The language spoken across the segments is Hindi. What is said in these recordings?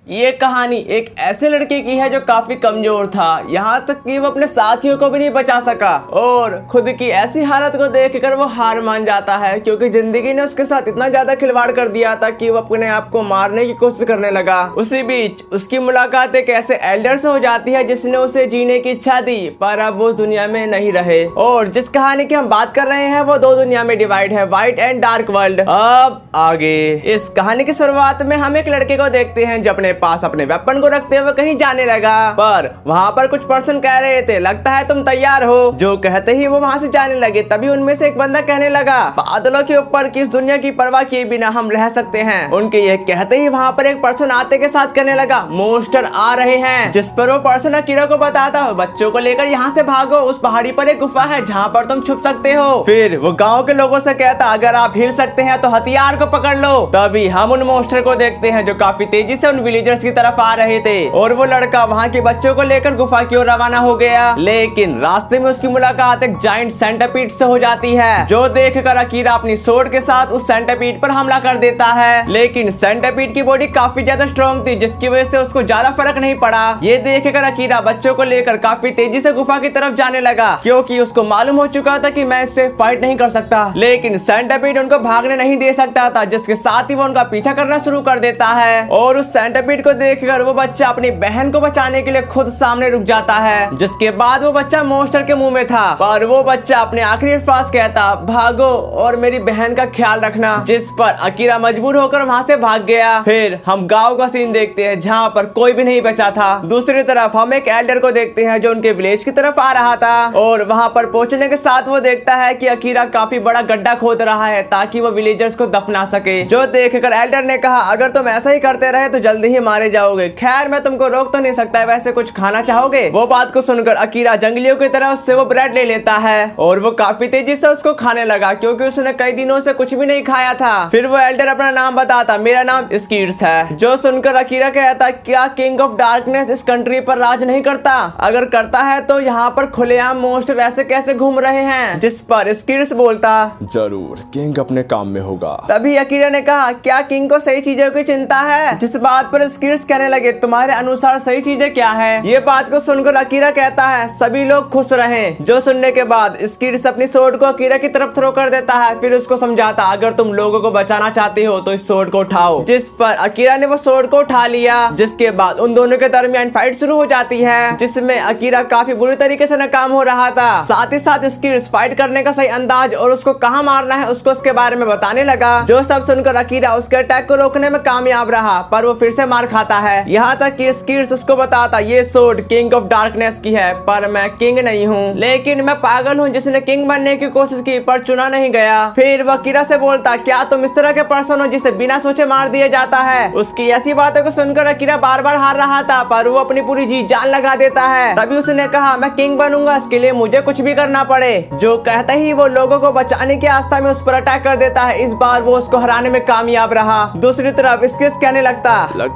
ये कहानी एक ऐसे लड़के की है जो काफी कमजोर था, यहाँ तक कि वो अपने साथियों को भी नहीं बचा सका और खुद की ऐसी हालत को देखकर वो हार मान जाता है क्योंकि जिंदगी ने उसके साथ इतना ज्यादा खिलवाड़ कर दिया था कि वो अपने आप को मारने की कोशिश करने लगा। उसी बीच उसकी मुलाकात एक ऐसे एल्डर से हो जाती है जिसने उसे जीने की इच्छा दी, पर अब वो उस दुनिया में नहीं रहे। और जिस कहानी की हम बात कर रहे हैं वो दो दुनिया में डिवाइड है, व्हाइट एंड डार्क वर्ल्ड। अब आगे इस कहानी की शुरुआत में हम एक लड़के को देखते हैं जो अपने पास अपने वेपन को रखते हुए कहीं जाने लगा, पर वहाँ पर कुछ पर्सन कह रहे थे लगता है तुम तैयार हो। जो कहते ही वो वहाँ से जाने लगे, तभी उनमें से एक बंदा कहने लगा बादलों के ऊपर किस दुनिया की परवाह किए बिना हम रह सकते हैं। उनके ये कहते ही वहाँ पर एक पर्सन आते के साथ कहने लगा मोस्टर आ रहे हैं, जिस पर वो पर्सन अकीरा को बताता बच्चों को लेकर यहाँ से भागो, उस पहाड़ी पर एक गुफा है जहाँ पर तुम छुप सकते हो। फिर वो गाँव के लोगों से कहता अगर आप हिल सकते हैं तो हथियार को पकड़ लो। तभी हम उन मोस्टर को देखते हैं जो काफी तेजी से उन विलेजर्स की तरफ आ रहे थे और वो लड़का वहाँ के बच्चों को लेकर गुफा की ओर रवाना हो गया। लेकिन रास्ते में उसकी मुलाकात एक जायंट सेंटापीड से हो जाती है, जो देखकर अकीरा अपनी सोर्ड के साथ उस सेंटापीड पर हमला कर देता है। लेकिन सेंटापीड की बॉडी काफी ज्यादा स्ट्रॉन्ग थी जिसकी वजह से उसको ज्यादा फर्क नहीं पड़ा। ये देखकर अकीरा बच्चों को लेकर काफी तेजी से गुफा की तरफ जाने लगा क्योंकि उसको मालूम हो चुका था कि मैं इससे फाइट नहीं कर सकता। लेकिन सेंटापीड उनको भागने नहीं दे सकता था, जिसके साथ ही वो उनका पीछा करना शुरू कर देता है। और उस सेंटापीड को देखकर वो बच्चा अपनी बहन को बचाने के लिए खुद सामने रुक जाता है, जिसके बाद वो बच्चा मोस्टर के मुंह में था, पर वो बच्चा अपने आखिरी अल्फाज कहता भागो और मेरी बहन का ख्याल रखना, जिस पर अकीरा मजबूर होकर वहाँ से भाग गया। फिर हम गाँव का सीन देखते हैं जहाँ पर कोई भी नहीं बचा था। दूसरी तरफ हम एक एल्डर को देखते हैं जो उनके विलेज की तरफ आ रहा था और वहाँ पर पहुंचने के साथ वो देखता है कि अकीरा काफी बड़ा गड्ढा खोद रहा है ताकि वो विलेजर्स को दफना सके। जो देखकर एल्डर ने कहा अगर तुम ऐसा ही करते रहे तो जल्दी ही मारे जाओगे, खैर मैं तुमको रोक तो नहीं सकता, वैसे कुछ खाना चाहोगे। वो बात को सुनकर अकीरा जंगलियों की तरह उससे वो ब्रेड ले लेता है और वो काफी तेजी से उसको खाने लगा क्योंकि उसने कई दिनों से कुछ भी नहीं खाया था। फिर वो एल्डर अपना नाम बताता मेरा नाम स्कीड्स है। जो सुनकर अकीरा कहता क्या किंग ऑफ डार्कनेस इस कंट्री पर राज नहीं करता? अगर करता है तो यहाँ पर खुलेआम मोस्टर ऐसे कैसे घूम रहे हैं? जिस पर स्कीड्स बोलता जरूर किंग अपने काम में होगा। तभी अकीरा ने कहा क्या किंग को सही चीजों की चिंता है? जिस बात पर स्कीड्स कहने लगे तुम्हारे अनुसार सही चीजें क्या है? ये बात को सुनकर अकीरा कहता है सभी लोग खुश रहें। जो सुनने के बाद स्कीड्स अपनी सोर्ड को अकीरा की तरफ थ्रो कर देता है, फिर उसको समझाता अगर तुम लोगों को बचाना चाहते हो तो इस सोर्ड को उठाओ। जिस पर अकीरा ने वो सोर्ड को उठा लिया, जिसके बाद उन दोनों के दरमियान फाइट शुरू हो जाती है जिसमें अकीरा काफी बुरी तरीके से नाकाम हो रहा था। साथ ही साथ स्कीड्स फाइट करने का सही अंदाज और उसको कहां मारना है उसको उसके बारे में बताने लगा। जो सब सुनकर अकीरा उसके अटैक को रोकने में कामयाब रहा, पर वो फिर से मार खाता है। यहाँ तक कि स्कीड्स उसको बताता ये सोर्ड किंग ऑफ डार्कनेस की है, पर मैं किंग नहीं हूँ, लेकिन मैं पागल हूँ जिसने किंग बनने की कोशिश की पर चुना नहीं गया। फिर वो अकीरा से बोलता क्या तुम इस तरह के पर्सन हो जिसे बिना सोचे मार दिया जाता है? उसकी ऐसी बातों को सुनकर अकीरा बार बार हार रहा था, पर वो अपनी पूरी जी जान लगा देता है। तभी उसने कहा मैं किंग बनूंगा, इसके लिए मुझे कुछ भी करना पड़े। जो कहते ही वो लोगों को बचाने की आस्था में उस पर अटैक कर देता है। इस बार वो उसको हराने में कामयाब रहा। दूसरी तरफ स्कीड्स कहने लगता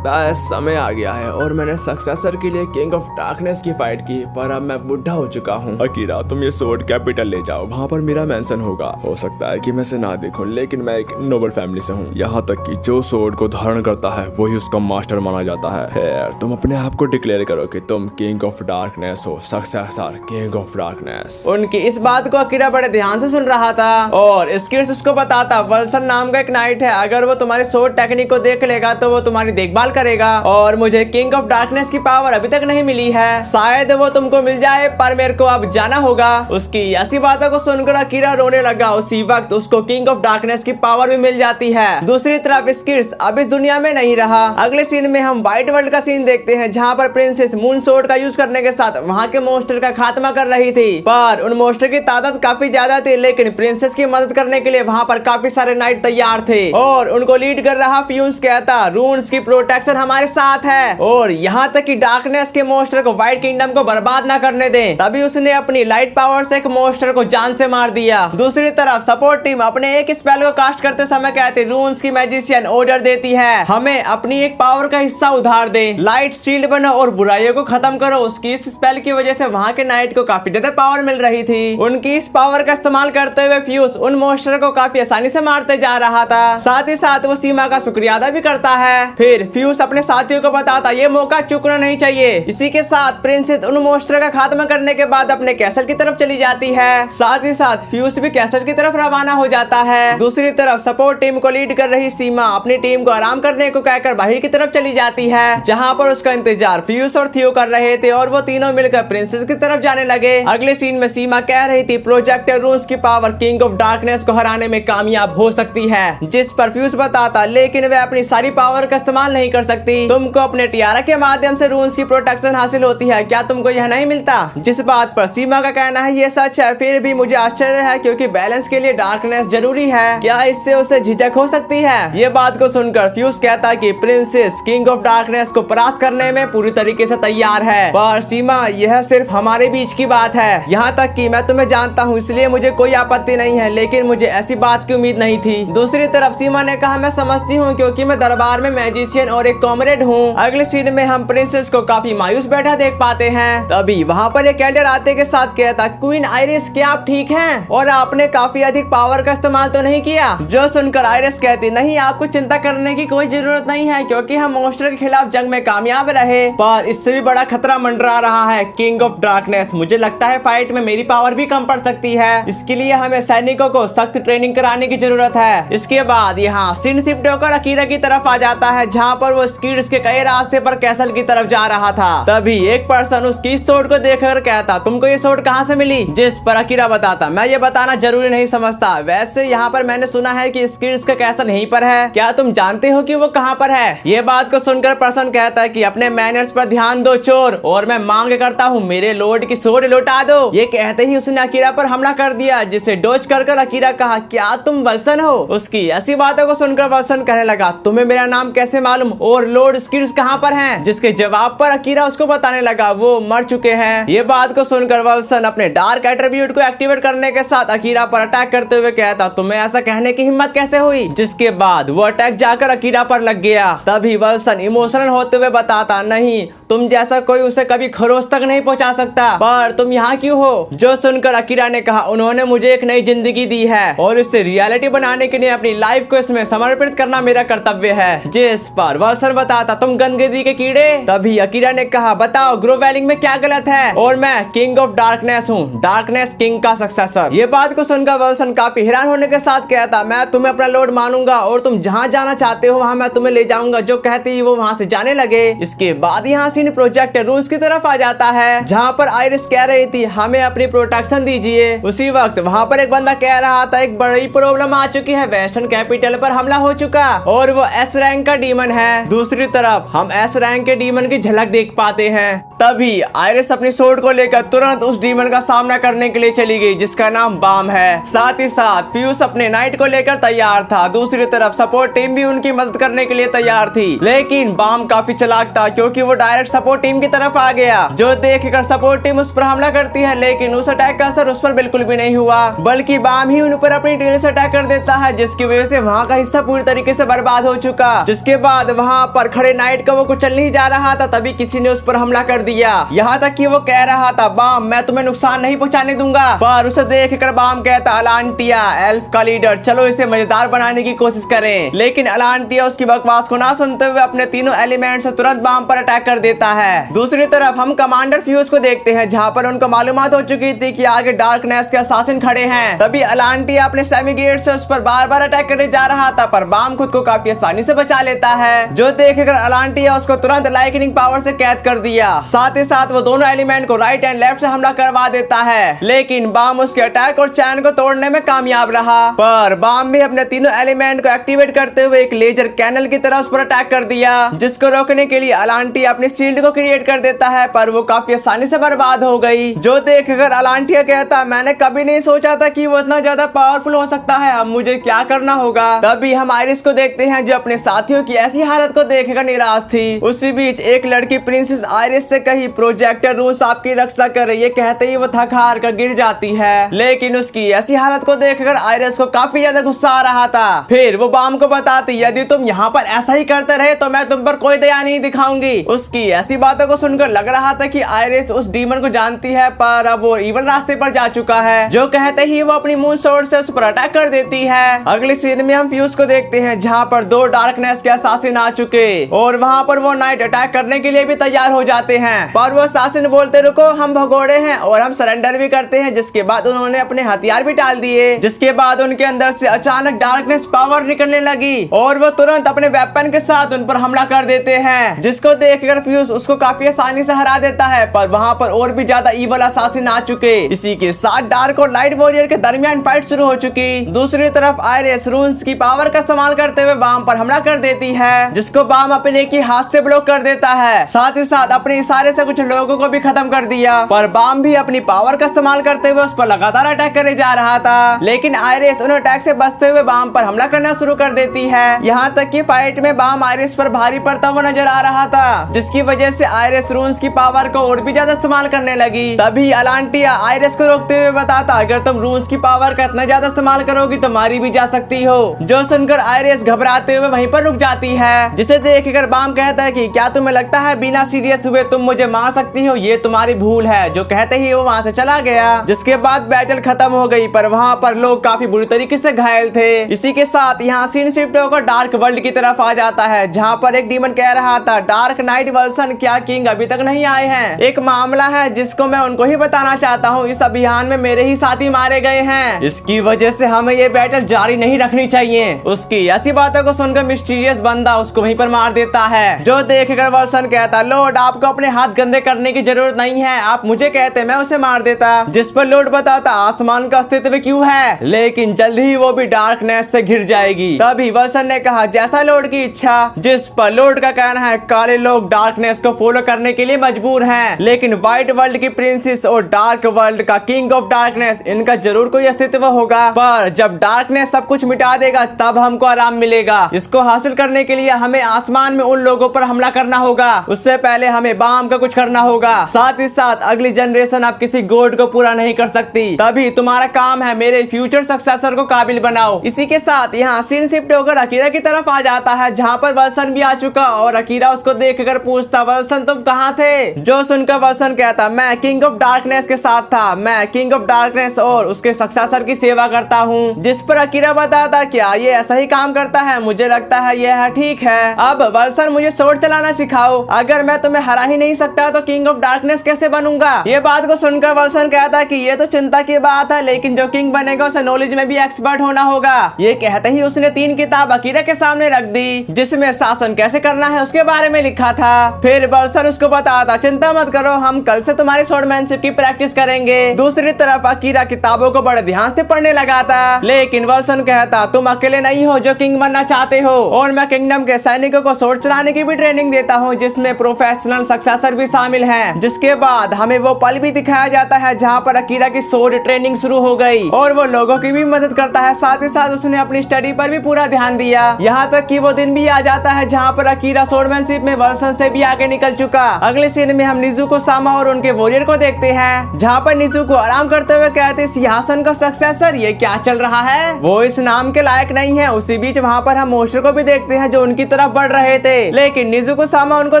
है समय आ गया है और मैंने सक्सेसर के लिए किंग ऑफ डार्कनेस की फाइट की, पर अब मैं बुढ़ा हो चुका हूँ। अकीरा तुम ये सोर्ड कैपिटल ले जाओ, वहाँ पर मेरा मेंशन होगा। हो सकता है कि मैं से ना देखूं, लेकिन मैं एक नोबल फैमिली से हूँ। यहाँ तक कि जो सोर्ड को धारण करता है वही उसका मास्टर माना जाता है। खैर तुम अपने आप को डिक्लेयर करो कि तुम किंग ऑफ डार्कनेस हो, सक्सेसर किंग ऑफ डार्कनेस। उनकी इस बात को अकीरा बड़े ध्यान से सुन रहा था और स्कीड्स उसको बताता वल्सन नाम का एक नाइट है, अगर वो तुम्हारी सोर्ड टेक्निक को देख लेगा तो वो तुम्हारी देखभाल करेगा और मुझे किंग ऑफ डार्कनेस की पावर अभी तक नहीं मिली है, शायद वो तुमको मिल जाए पर मेरे को अब जाना होगा। उसकी ऐसी बातों को सुनकर अकीरा रोने लगा। उसी वक्त उसको किंग ऑफ डार्कनेस की पावर भी मिल जाती है। दूसरी तरफ स्कीड्स अब इस दुनिया में नहीं रहा। अगले सीन में हम व्हाइट वर्ल्ड का सीन देखते हैं जहाँ पर प्रिंसेस मून सोर्ड का यूज करने के साथ वहाँ के मोस्टर का खात्मा कर रही थी, पर उन मोस्टर की तादाद काफी ज्यादा थी, लेकिन प्रिंसेस की मदद करने के लिए वहाँ पर काफी सारे नाइट तैयार थे और उनको लीड कर रहा फ्यून्स कहता रून्स की प्रोटेक्शन हमारे साथ है और यहाँ तक कि डार्कनेस के मोस्टर को व्हाइट किंगडम को बर्बाद ना करने दें। तभी उसने अपनी लाइट पावर से एक मोस्टर को जान से मार दिया। दूसरी तरफ सपोर्ट टीम अपने एक स्पेल को कास्ट करते समय कहते रून्स की मैजिशियन ऑर्डर देती है हमें अपनी एक पावर का हिस्सा उधार दे, लाइट शील्ड बनो और बुराइयों को खत्म करो। उसकी इस स्पेल की वजह से वहाँ के नाइट को काफी ज्यादा पावर मिल रही थी। उनकी इस पावर का इस्तेमाल करते हुए फ्यूज उन मोस्टर को काफी आसानी से मारते जा रहा था। साथ ही साथ वो सीमा का शुक्रिया अदा भी करता है। फिर फ्यूज फ्यूज अपने साथियों को बताता ये मौका चूकना नहीं चाहिए। इसी के साथ प्रिंसेस उन मोस्टर का खात्मा करने के बाद अपने कैसल की तरफ चली जाती है। साथ ही साथ फ्यूज भी कैसल की तरफ रवाना हो जाता है। दूसरी तरफ सपोर्ट टीम को लीड कर रही सीमा अपनी टीम को आराम करने को कहकर बाहर की तरफ चली जाती है, जहाँ पर उसका इंतजार फ्यूज और थियो कर रहे थे और वो तीनों मिलकर प्रिंसेस की तरफ जाने लगे। अगले सीन में सीमा कह रही थी प्रोजेक्टर रून्स की पावर किंग ऑफ डार्कनेस को हराने में कामयाब हो सकती है, जिस पर फ्यूज बताता लेकिन वे अपनी सारी पावर का इस्तेमाल नहीं कर सकती। तुमको अपने टियारा के माध्यम से रून्स की प्रोटेक्शन हासिल होती है, क्या तुमको यह नहीं मिलता? जिस बात पर सीमा का कहना है ये सच है, फिर भी मुझे आश्चर्य है क्योंकि बैलेंस के लिए डार्कनेस जरूरी है, क्या इससे उसे झिझक हो सकती है? ये बात को सुनकर फ्यूज कहता कि प्रिंसेस किंग ऑफ डार्कनेस को परास्त करने में पूरी तरीके से तैयार है, पर सीमा यह सिर्फ हमारे बीच की बात है, यहाँ तक कि मैं तुम्हें जानता हूँ इसलिए मुझे कोई आपत्ति नहीं है, लेकिन मुझे ऐसी बात की उम्मीद नहीं थी। दूसरी तरफ सीमा ने कहा मैं समझती हूँ क्योंकि मैं दरबार में मैजिशियन और एक कॉमरेड हूँ। अगले सीन में हम प्रिंसेस को काफी मायूस बैठा देख पाते हैं। तभी वहाँ पर एक एल्डर आते के साथ कहता क्वीन आइरिस क्या आप ठीक हैं और आपने काफी अधिक पावर का इस्तेमाल तो नहीं किया? जो सुनकर आइरिस कहती नहीं आपको चिंता करने की कोई जरूरत नहीं है क्योंकि हम मॉन्स्टर के खिलाफ जंग में कामयाब रहे, पर इससे भी बड़ा खतरा मंडरा रहा है किंग ऑफ डार्कनेस। मुझे लगता है फाइट में मेरी पावर भी कम पड़ सकती है, इसके लिए हमें सैनिकों को सख्त ट्रेनिंग कराने की जरूरत है। इसके बाद यहाँ सीन शिफ्ट होकर अकीरा की तरफ आ जाता है, जहाँ पर वो स्किड्स के कई रास्ते पर कैसल की तरफ जा रहा था। तभी एक पर्सन उसकी सोर्ड को देखकर कहता तुमको ये सोर्ड कहाँ से मिली? जिस पर अकीरा बताता मैं ये बताना जरूरी नहीं समझता, वैसे यहाँ पर मैंने सुना है कि स्किड्स का कैसल यहीं पर है, क्या तुम जानते हो कि वो कहाँ पर है? ये बात को सुनकर पर्सन कहता है कि अपने मैनर्स पर ध्यान दो चोर, और मैं मांग करता हूँ मेरे लॉर्ड की सोर्ड लौटा दो। ये कहते ही उसने अकीरा पर हमला कर दिया, जिसे डोज कर अकीरा कहा क्या तुम वल्सन हो? उसकी ऐसी बातों को सुनकर वल्सन कहने लगा तुम्हें मेरा नाम कैसे मालूम और लॉर्ड स्किड्स कहाँ पर हैं? जिसके जवाब पर अकीरा उसको बताने लगा वो मर चुके हैं। ये बात को सुनकर वल्सन अपने डार्क एट्रीब्यूट को एक्टिवेट करने के साथ अकीरा पर अटैक करते हुए कहता तुम्हें ऐसा कहने की हिम्मत कैसे हुई? जिसके बाद वो अटैक जाकर अकीरा पर लग गया। तभी वल्सन इमोशनल होते हुए बताता नहीं तुम जैसा कोई उसे कभी खरोच तक नहीं पहुंचा सकता, पर तुम यहाँ क्यों हो? जो सुनकर अकीरा ने कहा उन्होंने मुझे एक नई जिंदगी दी है और इसे रियलिटी बनाने के लिए अपनी लाइफ को इसमें समर्पित करना मेरा कर्तव्य है। जिस पर वल्सन बताता तुम गंदगी के कीड़े। तभी अकीरा ने कहा बताओ ग्रोवेलिंग में क्या गलत है? और मैं किंग ऑफ डार्कनेस हूँ, डार्कनेस किंग का सक्सेसर। ये बात को सुनकर वल्सन काफी हैरान होने के साथ कहता मैं तुम्हें अपना लॉर्ड मानूंगा और तुम जहाँ जाना चाहते हो वहाँ मैं तुम्हें ले जाऊंगा। जो कहते ही वो वहाँ से जाने लगे। इसके बाद यहाँ सीन प्रोजेक्टर रूम्स की तरफ आ जाता है, जहाँ पर आइरिस कह रही थी हमें अपनी प्रोटेक्शन दीजिए। उसी वक्त वहाँ पर एक बंदा कह रहा था एक बड़ी प्रॉब्लम आ चुकी है, वेस्टर्न कैपिटल पर हमला हो चुका और वो एस रैंक का डीमन है। दूसरी तरफ हम एस रैंक के डीमन की झलक देख पाते हैं। तभी आइरिस अपनी सोर्ड को लेकर तुरंत उस डीमन का सामना करने के लिए चली गई जिसका नाम बाम है। साथ ही साथ फ्यूज अपने नाइट को लेकर तैयार था। दूसरी तरफ सपोर्ट टीम भी उनकी मदद करने के लिए तैयार थी, लेकिन बाम काफी चालाक था क्योंकि वो डायरेक्ट सपोर्ट टीम की तरफ आ गया। जो देखकर सपोर्ट टीम उस पर हमला करती है, लेकिन उस अटैक का असर उस पर बिल्कुल भी नहीं हुआ, बल्कि बाम ही उन पर अपनी ड्रिल से अटैक कर देता है, जिसकी वजह से वहाँ का हिस्सा पूरी तरीके से बर्बाद हो चुका। जिसके बाद वहाँ पर खड़े नाइट का वो कुछ चल नहीं जा रहा था, तभी किसी ने उस पर हमला कर दिया। यहाँ तक कि वो कह रहा था बाम मैं तुम्हें नुकसान नहीं पहुँचाने दूंगा, पर उसे देखकर बाम कहता अलांटिया एल्फ का लीडर चलो इसे मजेदार बनाने की कोशिश करें। लेकिन अलांटिया उसकी बकवास को ना सुनते हुए अपने तीनों एलिमेंट से तुरंत बाम पर अटैक कर देता है। दूसरी तरफ हम कमांडर फ्यूज को देखते हैं, जहाँ पर उनको मालूमात हो चुकी थी कि आगे डार्कनेस के असासिन खड़े हैं। तभी अलांटिया अपने सेमीगेट से उस पर बार बार अटैक करने जा रहा था, पर बाम खुद को काफी आसानी से बचा लेता है। जो देखकर अलांटिया उसको तुरंत लाइटनिंग पावर से कैद कर दिया। साथ ही साथ वो दोनों एलिमेंट को राइट एंड लेफ्ट से हमला करवा देता है, लेकिन बाम उसके अटैक और चैन को तोड़ने में कामयाब रहा। पर बाम भी अपने तीनों एलिमेंट को एक्टिवेट करते हुए एक लेजर कैनल की तरह उस पर अटैक कर दिया, जिसको रोकने के लिए अलांटिया अपनी शील्ड को क्रिएट कर देता है, पर वो काफी आसानी से बर्बाद हो गई। जो देखकर अलांटिया कहता मैंने कभी नहीं सोचा था कि वो इतना ज्यादा पावरफुल हो सकता है, अब मुझे क्या करना होगा। तभी हम आइरिस को देखते हैं जो अपने साथियों की ऐसी हालत को देखकर निराश थी। उसी बीच एक लड़की प्रिंसेस आइरिस से कही प्रोजेक्टर रूम्स आपकी रक्षा करे, ये कहते ही वो थक हार कर गिर जाती है। लेकिन उसकी ऐसी हालत को देखकर आइरिस को काफी ज्यादा गुस्सा आ रहा था। फिर वो बाम को बताती यदि तुम यहाँ पर ऐसा ही करते रहे तो मैं तुम पर कोई दया नहीं दिखाऊंगी। उसकी ऐसी बातों को सुनकर लग रहा था कि आइरिस उस डीमन को जानती है, पर अब वो इवन रास्ते पर जा चुका है। जो कहते ही वो अपनी मून सोर्ड से उस पर अटैक कर देती है। अगली सीन में हम फ्यूज को देखते हैं, जहाँ पर दो डार्कनेस के असासिन आ चुके और वहाँ पर वो नाइट अटैक करने के लिए भी तैयार हो जाते हैं। पर वो असासिन बोलते रुको हम भगोड़े हैं और हम सरेंडर भी करते हैं। जिसके बाद उन्होंने अपने हथियार भी डाल दिए। जिसके बाद उनके अंदर से अचानक डार्कनेस पावर निकलने लगी और वो तुरंत अपने वेपन के साथ उन पर हमला कर देते हैं। जिसको देखकर फ्यूज उसको काफी आसानी से हरा देता है। पर वहाँ पर और भी ज्यादा ईवल असासिन आ चुके। इसी के साथ डार्क और लाइट वॉरियर के दरमियान फाइट शुरू हो चुकी। दूसरी तरफ आयरिस रून्स की पावर का इस्तेमाल करते हुए बाम पर हमला कर देती है। जिसको बाम अपने एक ही हाथ से ब्लॉक कर देता है। साथ ही साथ अपने इशारे से कुछ लोगों को भी खत्म कर दिया। पर बाम भी अपनी पावर का इस्तेमाल करते हुए उस पर लगातार अटैक करे जा रहा था। लेकिन आयरिस उन अटैक से बचते हुए बाम पर हमला करना शुरू कर देती है। यहाँ तक कि फाइट में बाम आयरिस पर भारी पड़ता हुआ नजर आ रहा था। जिसकी वजह से आयरिस रून्स की पावर को और भी ज्यादा इस्तेमाल करने लगी। तभी अलांटिया आयरिस को रोकते हुए बताता अगर तुम रून्स की पावर का इतना ज्यादा इस्तेमाल करोगी तो मारी भी जा सकती हो। जो सुनकर आयरिस घबराते हुए वहीं पर रुक जाती है। जिसे देखकर बाम कहता है कि क्या तुम्हें लगता है बिना सीरियस हुए तुम मुझे मार सकती हो, ये तुम्हारी भूल है। जो कहते ही वो वहाँ से चला गया। जिसके बाद बैटल खत्म हो गई पर वहाँ पर लोग काफी बुरी तरीके से घायल थे। इसी के साथ यहाँ सीन शिफ्ट होकर डार्क वर्ल्ड की तरफ आ जाता है। जहाँ पर एक डीमन कह रहा था डार्क नाइट वल्सन क्या किंग अभी तक नहीं आए हैं। एक मामला है जिसको मैं उनको ही बताना चाहता हूँ। इस अभियान में मेरे ही साथी मारे गए हैं। इसकी वजह से हमें ये बैटल जारी नहीं रखनी चाहिए। उसकी ऐसी बातों को सुनकर मिस्टीरियस बंदा उसको वहीं पर मार देता है। जो देखकर वल्सन कहता लॉर्ड आपको अपने हाथ गंदे करने की जरूरत नहीं है, आप मुझे कहते मैं उसे मार देता। जिस पर लॉर्ड बताता आसमान का अस्तित्व क्यों है, लेकिन जल्द ही वो भी डार्कनेस से घिर जाएगी। तभी वल्सन ने कहा जैसा लॉर्ड की इच्छा। जिस पर लॉर्ड का कहना है काले लोग डार्कनेस को फॉलो करने के लिए मजबूर हैं, लेकिन व्हाइट वर्ल्ड की प्रिंसेस और डार्क वर्ल्ड का किंग ऑफ डार्कनेस इनका जरूर कोई अस्तित्व होगा। पर जब डार्कनेस सब कुछ मिटा देगा तब हमको आराम मिलेगा। इसको हासिल करने के लिए हमें आसमान में उन लोगों पर हमला करना होगा। उससे पहले हमें बाम का कुछ करना होगा। साथ ही साथ अगली जनरेशन अब किसी गोड को पूरा नहीं कर सकती। तभी तुम्हारा काम है मेरे फ्यूचर सक्सेसर को काबिल बनाओ। इसी के साथ यहाँ सीन शिफ्ट होकर अकीरा की तरफ आ जाता है। जहाँ पर वल्सन भी आ चुका और अकीरा उसको देखकर पूछता वल्सन तुम कहाँ थे। जो सुनकर वल्सन कहता मैं किंग ऑफ डार्कनेस के साथ था। मैं किंग ऑफ डार्कनेस और उसके सक्सेसर की सेवा करता हूँ। जिस पर अकीरा बताता क्या ये ऐसा ही काम करता है, मुझे लगता है यह ठीक है। अब वल्सन मुझे स्वॉर्ड चलाना सिखाओ। अगर मैं तुम्हें हरा ही नहीं सकता तो किंग ऑफ डार्कनेस कैसे बनूंगा। ये बात को सुनकर वल्सन कहता कि ये तो चिंता की बात है, लेकिन जो किंग बनेगा उसे नॉलेज में भी एक्सपर्ट होना होगा। ये कहते ही उसने 3 किताब अकीरा के सामने रख दी जिसमें शासन कैसे करना है उसके बारे में लिखा था। फिर वल्सन उसको बताता चिंता मत करो, हम कल से तुम्हारी स्वॉर्डमैनशिप की प्रैक्टिस करेंगे। दूसरी तरफ अकीरा किताबों को बड़े ध्यान से पढ़ने लगा था। लेकिन वल्सन कहता तुम अकेले नहीं हो जो किंग बनना चाहते हो, और मैं किंगडम के सैनिकों को स्वॉर्ड चलाने की भी ट्रेनिंग देता हूँ जिसमें प्रोफेशनल सक्सेसर भी शामिल हैं। जिसके बाद हमें वो पल भी दिखाया जाता है जहाँ पर अकीरा की स्वॉर्ड ट्रेनिंग शुरू हो गई और वो लोगों की भी मदद करता है। साथ ही साथ उसने अपनी स्टडी पर भी पूरा ध्यान दिया। यहाँ तक कि वो दिन भी आ जाता है जहाँ पर अकीरा स्वॉर्डमैनशिप में वल्सन से भी आगे निकल चुका। अगले सीन में हम निजुको सामा और उनके वॉरियर को देखते हैं जहाँ पर निजुको आराम करते हुए कहते सिंहासन का सक्सेसर ये क्या चल रहा है, वो इस नाम के लायक नहीं है। उसी बीच वहाँ पर हम मोस्टर को भी देखते हैं जो उनकी तरफ बढ़ रहे थे। लेकिन निजुको सामा उनको